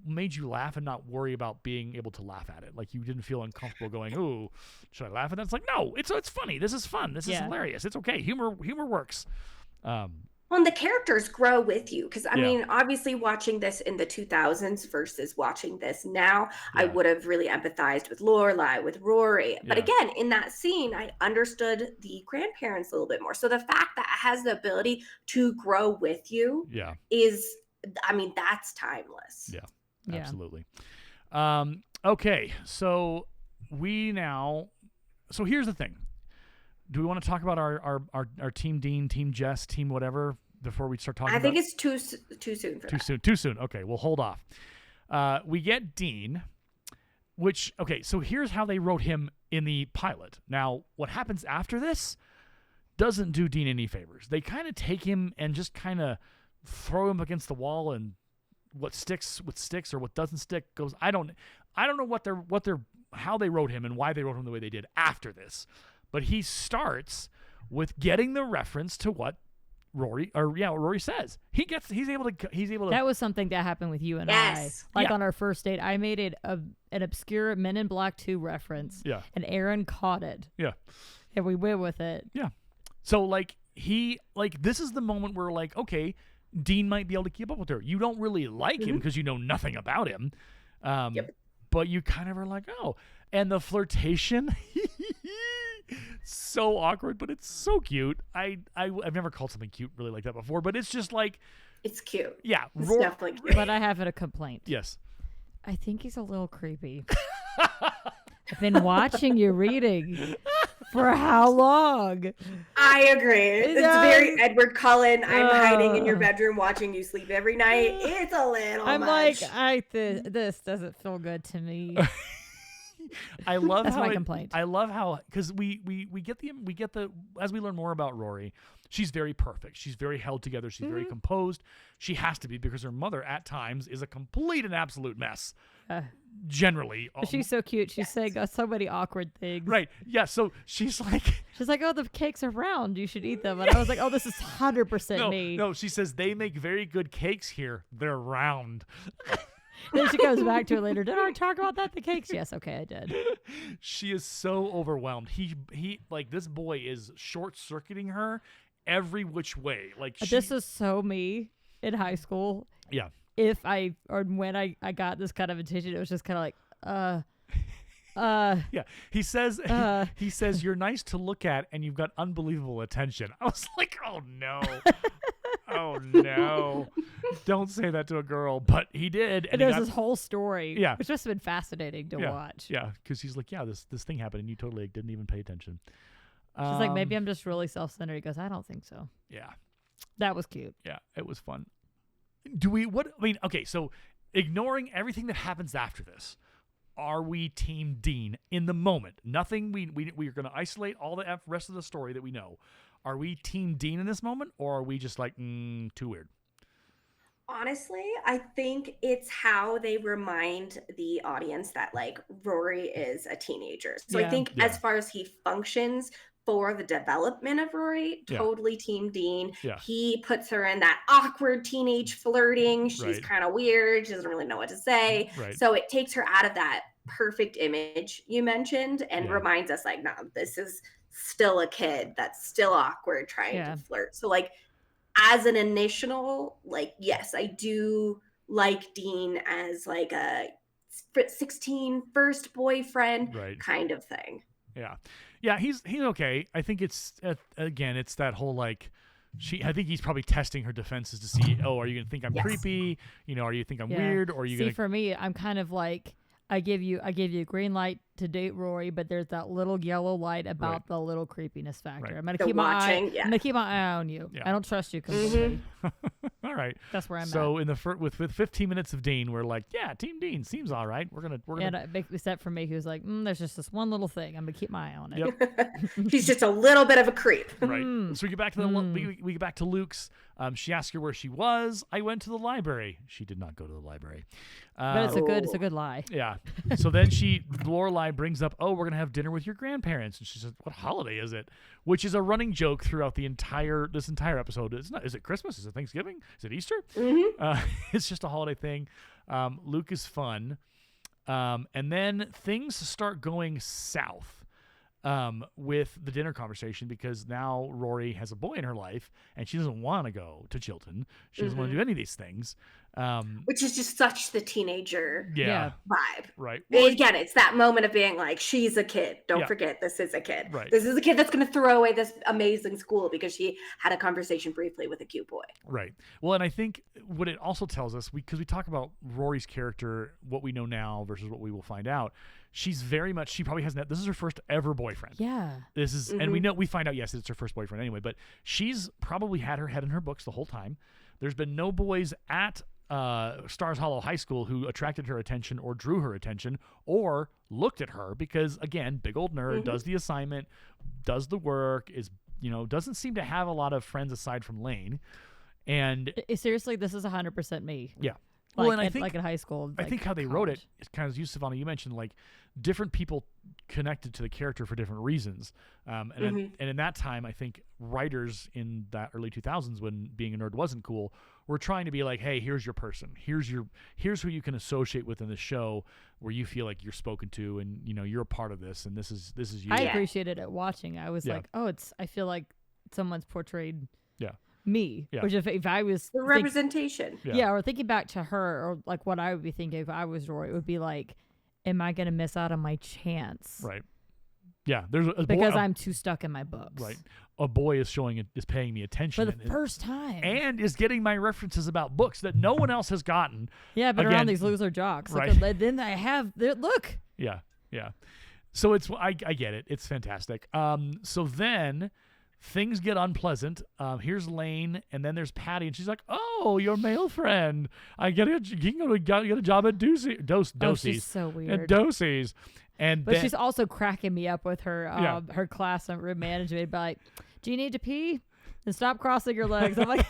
made you laugh and not worry about being able to laugh at it. Like you didn't feel uncomfortable going, "Ooh, should I laugh at that?" It's like, no, it's funny. This is fun. This is hilarious. It's okay. Humor works. Well, and the characters grow with you because I mean, obviously, watching this in the 2000s versus watching this now, I would have really empathized with Lorelai, with Rory. But again, in that scene, I understood the grandparents a little bit more. So the fact that it has the ability to grow with you, is, I mean, that's timeless. Yeah. Absolutely. Okay, so here's the thing. Do we want to talk about our Team Dean, Team Jess, Team whatever before we start talking? I think it's too soon for that. Too soon. Okay, we'll hold off. We get Dean, so here's how they wrote him in the pilot. Now, what happens after this doesn't do Dean any favors. They kind of take him and just kind of throw him against the wall, and what sticks or what doesn't stick goes. I don't know how they wrote him and why they wrote him the way they did after this, but he starts with getting the reference to what Rory says. He's able to. That was something that happened with you and I. On our first date, I made an obscure Men in Black 2 reference. Yeah. And Aaron caught it. Yeah. And we went with it. Yeah. So this is the moment where okay, Dean might be able to keep up with her. You don't really like him because you know nothing about him. But you kind of are like, oh. And the flirtation, so awkward, but it's so cute. I've never called something cute really like that before, but it's just it's cute. Yeah. It's definitely cute. But I have a complaint. Yes. I think he's a little creepy. I've been watching you reading. For how long? I agree. It's very Edward Cullen. I'm hiding in your bedroom watching you sleep every night. It's a little much. This doesn't feel good to me. I love That's how my complaint. I love how, because we get the as we learn more about Rory, she's very perfect. She's very held together. She's very composed. She has to be because her mother at times is a complete and absolute mess. Generally, she's so cute. She's saying so many awkward things. Right? Yeah. So she's like, oh, the cakes are round. You should eat them. And I was like, oh, this is 100% me. No, she says they make very good cakes here. They're round. Then she goes back to it later. Did I talk about that? The cakes? Yes. Okay, I did. She is so overwhelmed. He this boy is short circuiting her every which way. This is so me in high school. Yeah. When I got this kind of attention, it was just kind of like, yeah. He says you're nice to look at and you've got unbelievable attention. I was like, oh no. Oh no. Don't say that to a girl. But he did. And there's this whole story. Yeah. Which must have been fascinating to watch. Yeah. Because he's like, yeah, this thing happened and you totally didn't even pay attention. She's like, maybe I'm just really self-centered. He goes, I don't think so. Yeah. That was cute. Yeah, it was fun. Okay, so ignoring everything that happens after this, are we Team Dean in the moment? Nothing, we are going to isolate all the rest of the story that we know. Are we Team Dean in this moment, or are we just like, too weird? Honestly, I think it's how they remind the audience that Rory is a teenager. So I think as far as he functions for the development of Rory, totally Team Dean. Yeah. He puts her in that awkward teenage flirting. She's kind of weird. She doesn't really know what to say. Right. So it takes her out of that perfect image you mentioned and reminds us no, this is still a kid that's still awkward trying to flirt. So as an initial, yes, I do like Dean as a 16 first boyfriend Right. kind of thing. Yeah, he's okay. I think it's again, it's that whole like I think he's probably testing her defenses to see, oh, are you gonna think I'm creepy? Are you think I'm weird? Or are you for me, I'm kind of like, I give you a green light to date Rory, but there's that little yellow light about the little creepiness factor. Right. I'm gonna keep my eye. I'm gonna keep my eye on you. Yeah. I don't trust you completely. All right. That's where I'm at. So in the with 15 minutes of Dean, we're like, yeah, Team Dean seems all right. We're gonna. And except for me, he was like, there's just this one little thing. I'm gonna keep my eye on it. Yep. He's just a little bit of a creep. Right. So we get back to we get back to Luke's. She asked her where she was. I went to the library. She did not go to the library. But it's a good lie. Yeah. So then Lorelai brings up, oh, we're gonna have dinner with your grandparents, and she says, what holiday is it? Which is a running joke throughout this entire episode. It's not. Is it Christmas? Is it Thanksgiving? Is it Easter? It's just a holiday thing. Luke is fun, and then things start going south. With the dinner conversation, because now Rory has a boy in her life and she doesn't want to go to Chilton. She doesn't want to do any of these things. Which is just such the teenager vibe. Right. Well, again, it's that moment of being like, she's a kid. Don't forget, this is a kid. Right. This is a kid that's going to throw away this amazing school because she had a conversation briefly with a cute boy. Right. Well, and I think what it also tells us, because we talk about Rory's character, what we know now versus what we will find out, she's very much, she probably hasn't, this is her first ever boyfriend. Yeah. This is, and we find out, yes, it's her first boyfriend anyway, but she's probably had her head in her books the whole time. There's been no boys at Stars Hollow High School who attracted her attention or drew her attention or looked at her, because again, big old nerd, does the assignment, does the work, is, doesn't seem to have a lot of friends aside from Lane. And seriously, this is 100% me. Yeah. Like, and I think, like in high school. I think how they wrote it is kind of, as you, Silvana, you mentioned, like different people connected to the character for different reasons. And in that time, I think writers in that early 2000s, when being a nerd wasn't cool, were trying to be like, hey, here's your person. Here's who you can associate with in the show, where you feel like you're spoken to, and you're a part of this, and this is you. I appreciated it watching. I was like, oh, I feel like someone's portrayed me, which if I was the representation, or thinking back to her, or like what I would be thinking if I was Rory, it would be like, am I going to miss out on my chance? Right. Yeah. There's because I'm too stuck in my books. Right. A boy is paying me attention for the first time, and is getting my references about books that no one else has gotten. Yeah, but around these loser jocks, right? Like, then I have look. Yeah. So I get it. It's fantastic. So then things get unpleasant. Here's Lane, and then there's Patty, and she's like, "Oh, your male friend. You can get a job at Dosey's." Oh, she's so weird. At Dosey's. But she's also cracking me up with her her class and room management. Be like, "Do you need to pee? Then stop crossing your legs." I'm like,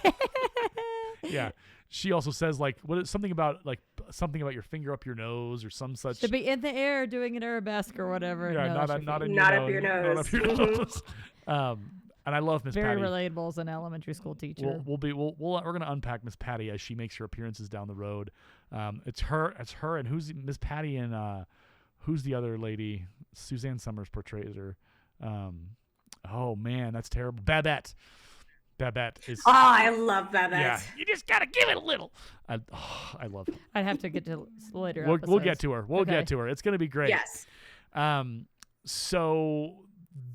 yeah. She also says something about your finger up your nose or some such. To be in the air doing an arabesque or whatever. Yeah, no, not up your nose. Not up your nose. And I love Miss Patty. Very relatable as an elementary school teacher. We're gonna unpack Miss Patty as she makes her appearances down the road. It's her, and who's Miss Patty, and who's the other lady? Suzanne Summers portrays her. Oh man, that's terrible. Babette is. Oh, I love Babette. Yeah, you just gotta give it a little. I love her. I'd have to get to later. We'll get to her. We'll get to her. It's gonna be great. Yes. So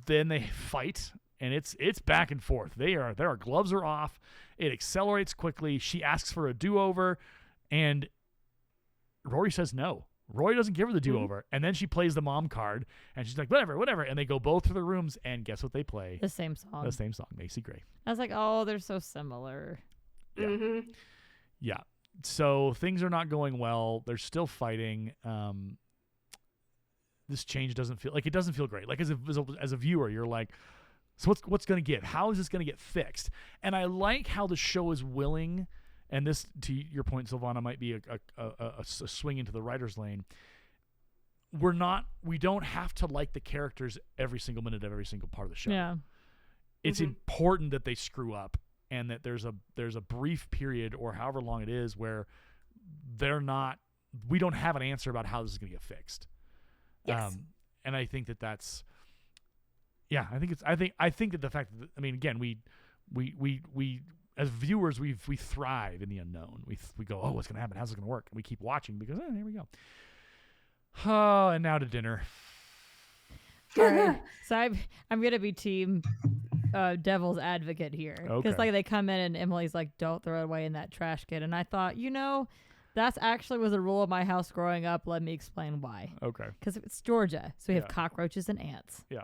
then they fight. And it's back and forth. Their gloves are off. It accelerates quickly. She asks for a do-over, and Rory says no. Rory doesn't give her the do-over. And then she plays the mom card, and she's like, whatever. And they go both to their rooms, and guess what they play? The same song. Macy Gray. I was like, oh, they're so similar. Yeah. Yeah. So things are not going well. They're still fighting. This change doesn't feel great. Like as a viewer, you're like, so what's going to give? How is this going to get fixed? And I like how the show is willing, and this, to your point, Silvana, might be a swing into the writer's lane. We don't have to like the characters every single minute of every single part of the show. Yeah. It's important that they screw up, and that there's a brief period, or however long it is, where we don't have an answer about how this is going to get fixed. Yes. And I think that's. Yeah, I think that the fact that, I mean, again, we as viewers, we thrive in the unknown. We go, oh, what's going to happen? How's it going to work? And we keep watching because here we go. Oh, and now to dinner. All right. So I'm gonna be team devil's advocate here, because Okay. like they come in and Emily's like, "Don't throw it away in that trash can," and I thought, that's actually was a rule of my house growing up. Let me explain why. Okay. Because it's Georgia, so we have Yeah. cockroaches and ants. Yeah.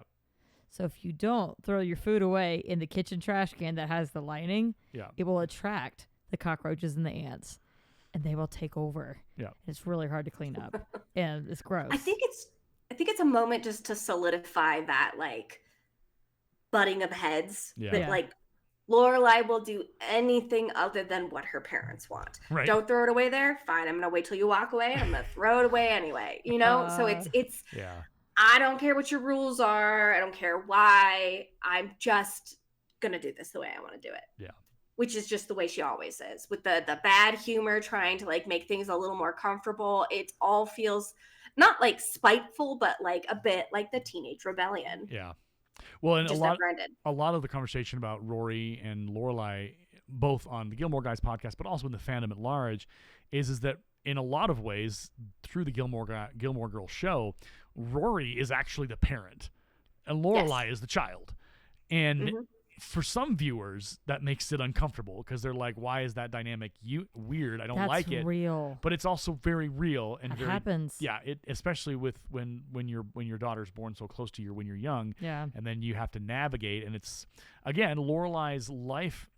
So if you don't throw your food away in the kitchen trash can that has the lining, Yeah. it will attract the cockroaches and the ants, and they will take over. Yeah. And it's really hard to clean up, and it's gross. I think it's a moment just to solidify that like butting of heads. Yeah. That Yeah. like Lorelai will do anything other than what her parents want. Right. Don't throw it away there. Fine, I'm gonna wait till you walk away. I'm gonna throw it away anyway. So it's Yeah. I don't care what your rules are. I don't care why. I'm just gonna do this the way I want to do it. Yeah. Which is just the way she always is, with the bad humor, trying to like make things a little more comfortable. It all feels not like spiteful, but like a bit like the teenage rebellion. Yeah. Well, and Just never ended. a lot of the conversation about Rory and Lorelai, both on the Gilmore Guys podcast, but also in the fandom at large, is that in a lot of ways, through the Gilmore Girls show, Rory is actually the parent, and Lorelai is the child. And for some viewers, that makes it uncomfortable because they're like, "Why is that dynamic weird? I don't That's like it." real. But it's also very real and It very happens. Yeah, it especially with when your daughter's born so close to you when you're young. Yeah. And then you have to navigate, and it's again Lorelai's life,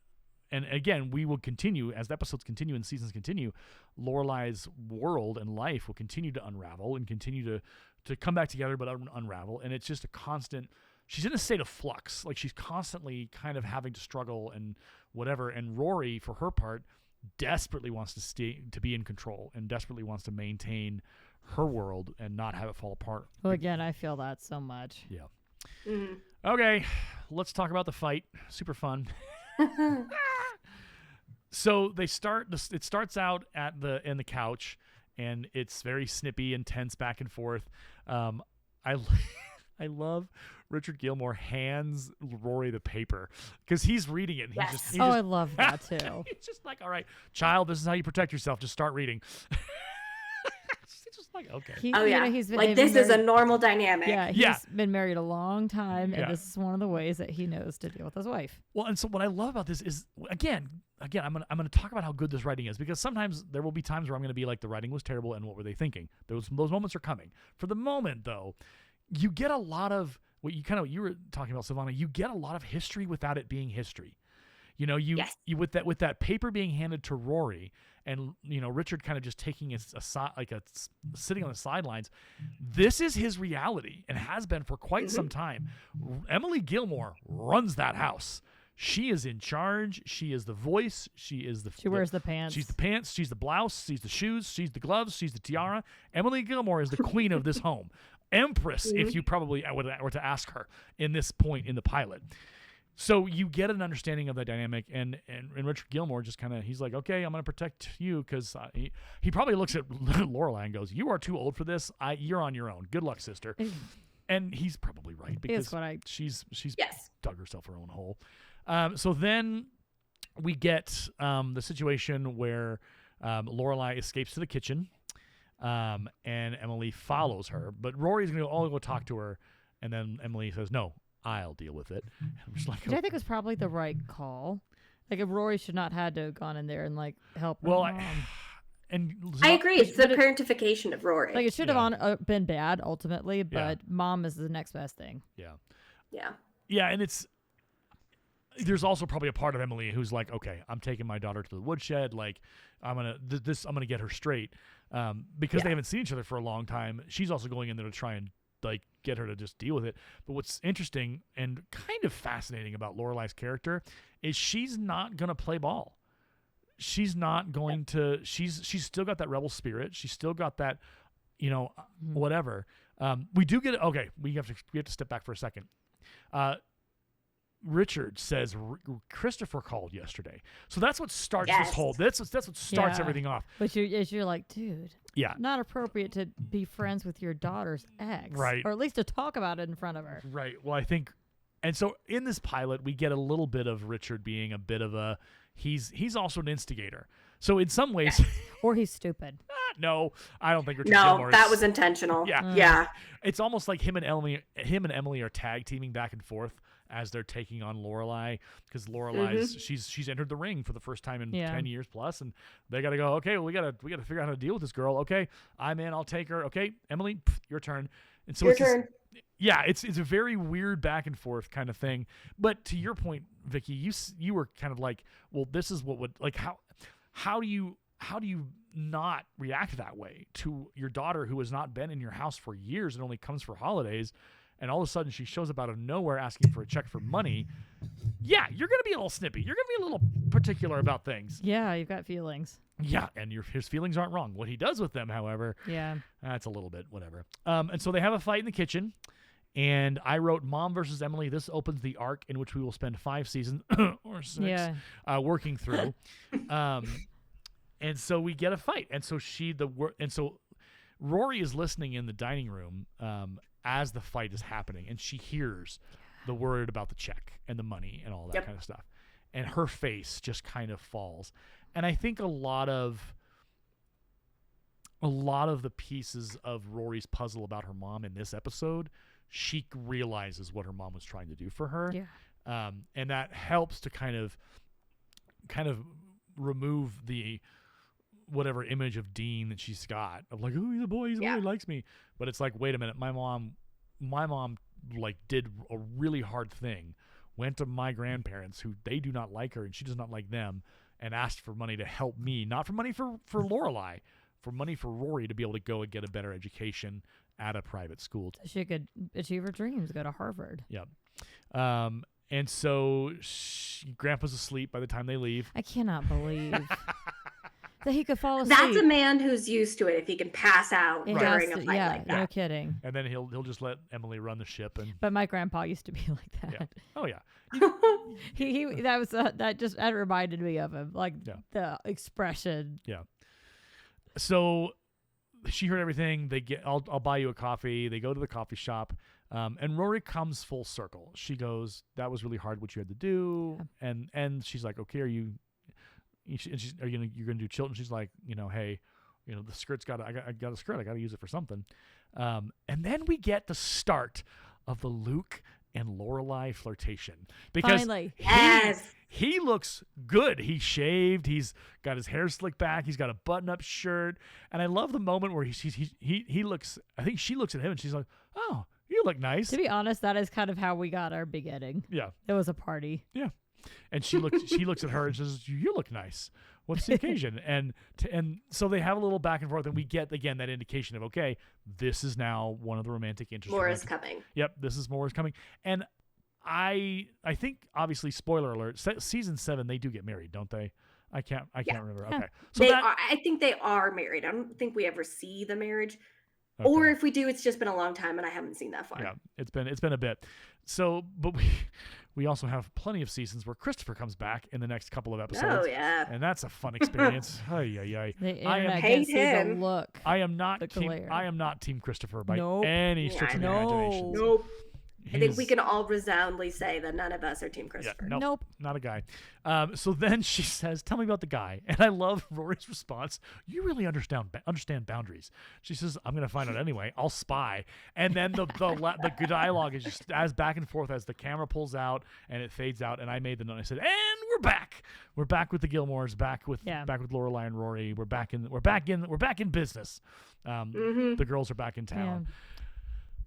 and again we will continue as the episodes continue and seasons continue. Lorelai's world and life will continue to unravel and continue to come back together, but unravel, and it's just a constant. She's in a state of flux, like she's constantly kind of having to struggle and whatever. And Rory, for her part, desperately wants to be in control and desperately wants to maintain her world and not have it fall apart. Well, again, I feel that so much. Yeah. Okay, let's talk about the fight. Super fun. So they start. It starts out in the couch, and it's very snippy and tense back and forth. I love Richard Gilmore hands Rory the paper because he's reading it. And Yes. I love that too. He's just like, "All right, child, this is how you protect yourself. Just start reading." It's just like, okay. He's been like this is a normal dynamic. Yeah, he's been married a long time, and Yeah. this is one of the ways that he knows to deal with his wife. Well, and so what I love about this is again, I'm gonna talk about how good this writing is, because sometimes there will be times where I'm gonna be like, the writing was terrible, and what were they thinking? Those moments are coming. For the moment, though, you get a lot of what you were talking about, Silvana. You get a lot of history without it being history. You with that paper being handed to Rory, and Richard kind of just taking sitting on the sidelines. This is his reality and has been for quite some time. Emily Gilmore runs that house. She is in charge. She is the voice. She wears the pants. She's the pants. She's the blouse. She's the shoes. She's the gloves. She's the tiara. Emily Gilmore is the queen of this home. Empress, if you probably were to ask her in this point in the pilot. So you get an understanding of that dynamic, and Richard Gilmore just kind of, he's like, okay, I'm going to protect you, because he probably looks at Lorelai and goes, you are too old for this. You're on your own. Good luck, sister. And he's probably right, because she's dug herself her own hole. So then we get the situation where Lorelai escapes to the kitchen, and Emily follows her. But Rory's going to go talk to her, and then Emily says, no, I'll deal with it. I'm just like, which I think was probably the right call. Like, if Rory should not had to have gone in there and like help. Well, her mom. I agree. It's the parentification of Rory. Like, it should have been bad ultimately, but mom is the next best thing. Yeah. And there's also probably a part of Emily who's like, okay, I'm taking my daughter to the woodshed. Like, I'm gonna get her straight, because they haven't seen each other for a long time. She's also going in there to try and like get her to just deal with it. But what's interesting and kind of fascinating about Lorelai's character is she's not gonna play ball. She's not going to. She's still got that rebel spirit. She's still got that, whatever. We do get okay. We have to step back for a second. Richard says Christopher called yesterday, so that's what starts this whole. That's what starts everything off. But you're like, dude, yeah, not appropriate to be friends with your daughter's ex, right? Or at least to talk about it in front of her, right? Well, I think, and so in this pilot, we get a little bit of Richard being a bit of a. He's also an instigator. So in some ways, or he's stupid. No, I don't think Richard No, Gilmore that is- was intentional. Yeah. Yeah. It's almost like him and Emily are tag teaming back and forth as they're taking on Lorelai, because Lorelai's she's entered the ring for the first time in 10 years plus, and they got to go, okay, well, we got to figure out how to deal with this girl. Okay, I'm in, I'll take her. Okay, Emily, your turn. And so Your it's this- turn. yeah, it's a very weird back and forth kind of thing. But to your point, Vicki, you were kind of like, well, this is what would, like, how do you not react that way to your daughter who has not been in your house for years and only comes for holidays, and all of a sudden she shows up out of nowhere asking for a check for money? Yeah, you're going to be a little snippy. You're going to be a little particular about things. Yeah, you've got feelings. Yeah, and his feelings aren't wrong. What he does with them, however, that's a little bit whatever. And so they have a fight in the kitchen, and I wrote Mom versus Emily. This opens the arc in which we will spend 5 seasons or 6 working through. And so we get a fight, and so Rory is listening in the dining room as the fight is happening, and she hears the word about the check and the money and all that kind of stuff, and her face just kind of falls. And I think a lot of the pieces of Rory's puzzle about her mom in this episode, she realizes what her mom was trying to do for her, and that helps to kind of remove the whatever image of Dean that she's got of like, oh, he's a boy, he likes me. But it's like, wait a minute, my mom like did a really hard thing, went to my grandparents who they do not like her and she does not like them, and asked for money to help me, not for money for Lorelai, for money for Rory to be able to go and get a better education at a private school. She could achieve her dreams, go to Harvard. Yep. And so Grandpa's asleep by the time they leave. I cannot believe that he could fall asleep. That's a man who's used to it if he can pass out during a fight like that. No kidding. And then he'll just let Emily run the ship. But my grandpa used to be like that. Yeah. Oh yeah. That reminded me of him, like the expression. Yeah. So she heard everything. I'll buy you a coffee. They go to the coffee shop. And Rory comes full circle. She goes, that was really hard what you had to do. Yeah. And she's like, okay, you're gonna do Chilton? She's like, hey, the skirt's I got a skirt. I got to use it for something. And then we get the start of the Luke and Lorelai flirtation, because finally, he looks good. He's shaved. He's got his hair slicked back. He's got a button-up shirt. And I love the moment where he looks. I think she looks at him and she's like, oh, you look nice. To be honest, that is kind of how we got our beginning. Yeah. It was a party. Yeah. And she looks at her and says, you look nice. What's the occasion? And so they have a little back and forth, and we get, again, that indication of, okay, this is now one of the romantic interests. More is coming. Yep, this is more is coming. And I think, obviously, spoiler alert, season 7, they do get married, don't they? I can't remember. Okay. So I think they are married. I don't think we ever see the marriage. Okay. Or if we do, it's just been a long time and I haven't seen that far. Yeah, it's been a bit. So, but we also have plenty of seasons where Christopher comes back in the next couple of episodes. Oh yeah, and that's a fun experience. Ay. I hate him. Look, I am not team Christopher by any stretch of the imagination. Nope. I think we can all resoundingly say that none of us are Team Christopher. Yeah, nope, not a guy. So then she says, tell me about the guy. And I love Rory's response. You really understand boundaries. She says, I'm going to find out anyway. I'll spy. And then the dialogue is just as back and forth as the camera pulls out and it fades out. And I made the note. I said, and we're back. We're back with the Gilmores, back with Lorelai and Rory. We're back in business. The girls are back in town. Yeah.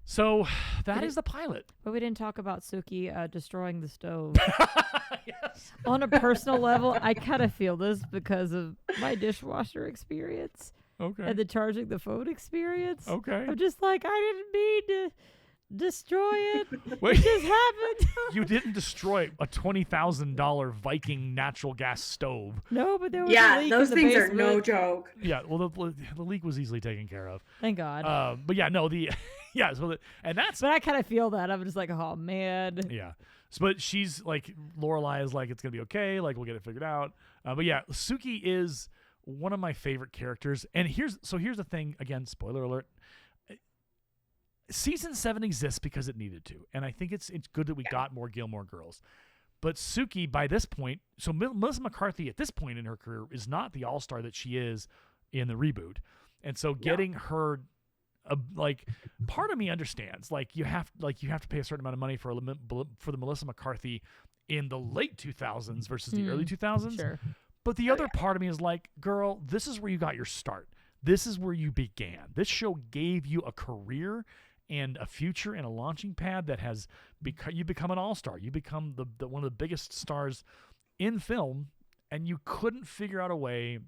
So that is the pilot. But we didn't talk about Suki destroying the stove. Yes. On a personal level, I kind of feel this because of my dishwasher experience. Okay. And the charging the phone experience. Okay. I'm just like, I didn't mean to destroy it. Wait. It just happened. You didn't destroy a $20,000 Viking natural gas stove. No, but there was a leak those in the things basement. are no joke. Yeah, well, the leak was easily taken care of. Thank God. But yeah, no, but I kind of feel that. I'm just like, oh man. Yeah. But she's like, Lorelai is like, it's gonna be okay. Like, we'll get it figured out. But yeah, Suki is one of my favorite characters. And here's the thing. Again, spoiler alert. Season 7 exists because it needed to, and I think it's good that we got more Gilmore Girls. But Suki, by this point, so Melissa McCarthy at this point in her career is not the all-star that she is in the reboot. And so getting her, like, part of me understands, like you have to pay a certain amount of money for the Melissa McCarthy in the late 2000s versus the early 2000s. Sure. But the other part of me is like, girl, this is where you got your start. This is where you began. This show gave you a career and a future and a launching pad that has you become an all-star. You become the one of the biggest stars in film, and you couldn't figure out a way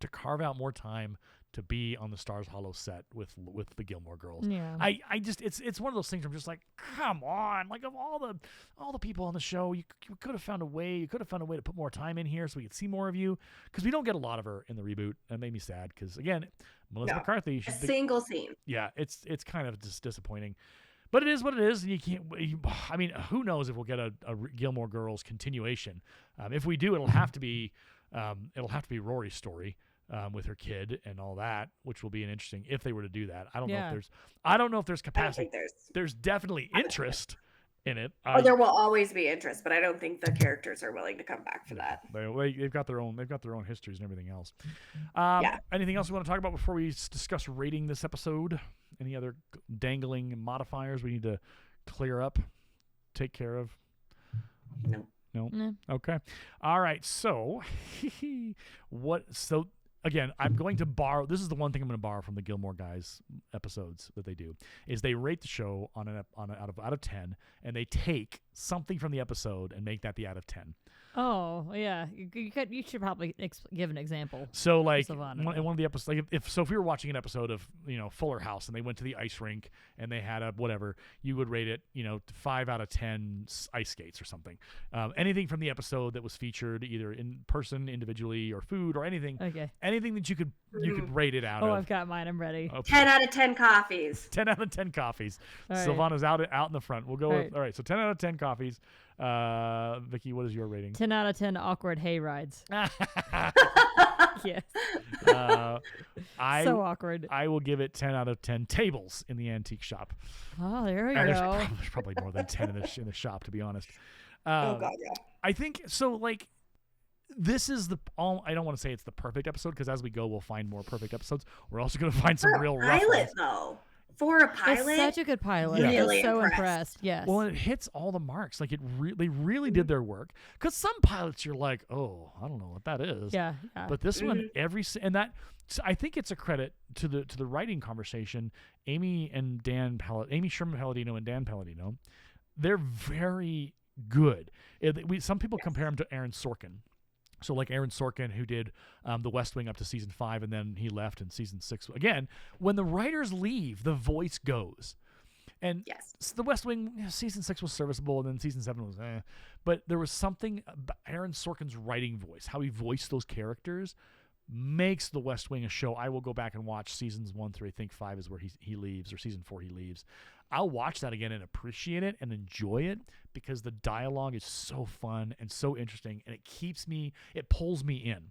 to carve out more time to be on the Stars Hollow set with the Gilmore Girls. Yeah. I just it's one of those things where I'm just like, come on, like, of all the people on the show, you could have found a way. You could have found a way to put more time in here so we could see more of you, because we don't get a lot of her in the reboot. That made me sad, because again, Melissa McCarthy, a single scene. Yeah, it's kind of just disappointing. But it is what it is, and you can't. I mean, who knows if we'll get a Gilmore Girls continuation? If we do, it'll have to be Rory's story with her kid and all that, which will be an interesting if they were to do that. I don't know if there's capacity. There's definitely interest in it. There will always be interest, but I don't think the characters are willing to come back for that. They've got their own histories and everything else. Anything else we want to talk about before we discuss rating this episode? Any other dangling modifiers we need to clear up, take care of? No. Okay. All right. So, again, I'm going to borrow. This is the one thing I'm going to borrow from the Gilmore Guys episodes that they do, is they rate the show on out of 10, and they take something from the episode and make that the out of 10. Oh yeah, you should probably give an example. So like in one of the episodes, like if we were watching an episode of Fuller House and they went to the ice rink and they had a whatever, you would rate it 5 out of 10 ice skates or something. Anything from the episode that was featured either in person, individually, or food or anything. Okay. Anything that you could rate it out of. Oh, I've got mine. I'm ready. Okay. 10 out of 10 coffees. 10 out of 10 coffees. All right. Silvana's out in the front. We'll go with all right. So 10 out of 10 coffees. Vicki, what is your rating? 10 out of 10 awkward hay rides. Yes. So awkward. I will give it 10 out of 10 tables in the antique shop. Oh, there we go. There's probably more than 10 in the shop, to be honest. Oh God, yeah. I think so. Like, this is I don't want to say it's the perfect episode, because as we go, we'll find more perfect episodes. We're also going to find some real rough pilot ones. though. For a pilot, it's such a good pilot. Yeah. I was Really so impressed. impressed. Yes. Well, it hits all the marks. Like they really did their work. Because some pilots, you're like, oh, I don't know what that is. Yeah. But this one, I think it's a credit to the writing conversation. Amy Sherman Palladino and Dan Palladino, they're very good. Some people compare him to Aaron Sorkin. So like Aaron Sorkin, who did The West Wing up to season 5, and then he left in season 6. Again, when the writers leave, the voice goes. And The West Wing, season 6 was serviceable, and then season 7 was But there was something about Aaron Sorkin's writing voice, how he voiced those characters, makes The West Wing a show. I will go back and watch seasons 1 through I think 5 is where he leaves, or season 4 he leaves. I'll watch that again and appreciate it and enjoy it, because the dialogue is so fun and so interesting, and it pulls me in.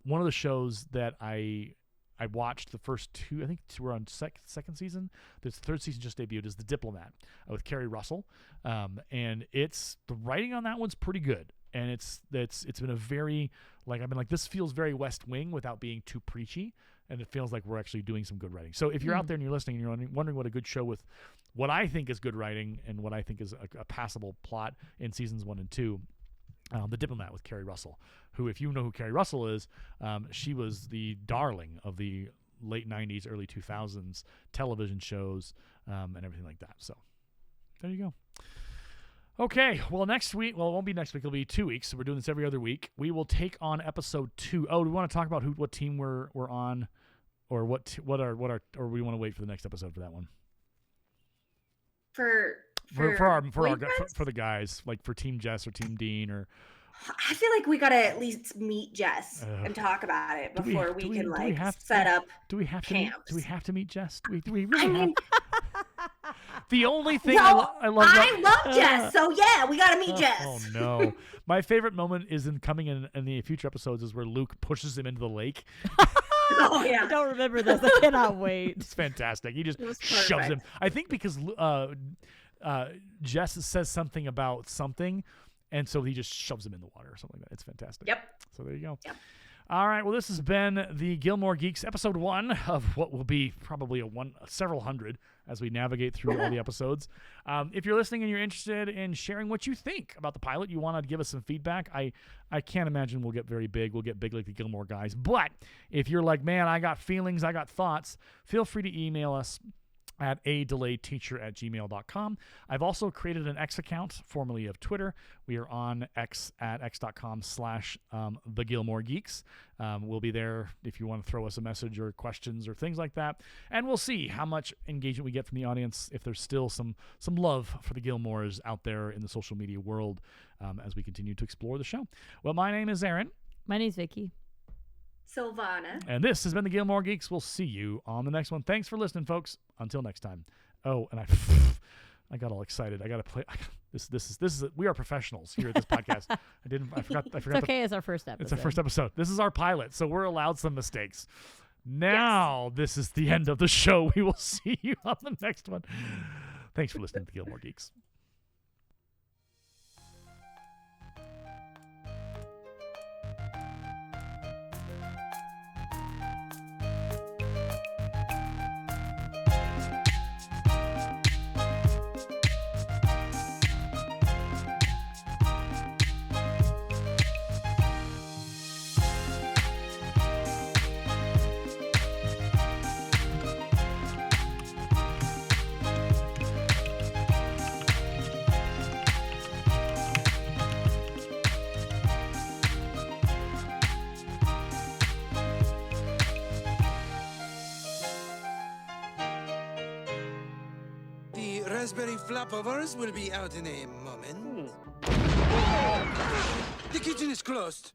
One of the shows that I watched, the first 2, I think we're on second season. The third season just debuted, is The Diplomat with Kerry Russell, and the writing on that one's pretty good. And it's been a very, like, I've been like, this feels very West Wing without being too preachy, and it feels like we're actually doing some good writing. So if you're out there and you're listening and you're wondering what a good show with what I think is good writing and what I think is a passable plot in seasons 1 and 2, The Diplomat with Kerry Russell, who, if you know who Kerry Russell is, she was the darling of the late 90s, early 2000s television shows and everything like that. So there you go. Okay, well, next week, it won't be next week, it'll be 2 weeks, so we're doing this every other week. We will take on episode 2. Oh, do we want to talk about what team we're on, or or we want to wait for the next episode for that one? For the guys, like for Team Jess or Team Dean, or I feel like we gotta at least meet Jess and talk about it before we can set up. Do we have camps. to meet Jess? Do we really I mean, the only thing well, I love Jess, so yeah, we gotta meet Jess. Oh no! My favorite moment is coming in the future episodes is where Luke pushes him into the lake. Oh yeah, I don't remember this. I cannot wait. It's fantastic. He just shoves him. I think because Jess says something about something, and so he just shoves him in the water or something like that. It's fantastic. Yep. So there you go. Yep. All right, well, this has been the Gilmore Geeks episode 1 of what will be probably several hundred as we navigate through all the episodes. If you're listening and you're interested in sharing what you think about the pilot, you want to give us some feedback, I can't imagine we'll get very big. We'll get big like the Gilmore guys. But if you're like, man, I got feelings, I got thoughts, feel free to email us at adelayedteacher@gmail.com. I've also created an X account, formerly of Twitter. We are on X at x.com/the Gilmore Geeks. We'll be there if you want to throw us a message or questions or things like that. And we'll see how much engagement we get from the audience, if there's still some love for the Gilmores out there in the social media world as we continue to explore the show. Well, my name is Aaron. My name's Vicki. Silvana. And this has been the Gilmore Geeks. We'll see you on the next one. Thanks for listening, folks. Until next time. Oh, and I got all excited. I got to play. This is we are professionals here at this podcast. I forgot. It's okay. It's our first episode. It's our first episode. This is our pilot, so we're allowed some mistakes. Now, This is the end of the show. We will see you on the next one. Thanks for listening to the Gilmore Geeks. Raspberry Flapovers will be out in a moment. The kitchen is closed.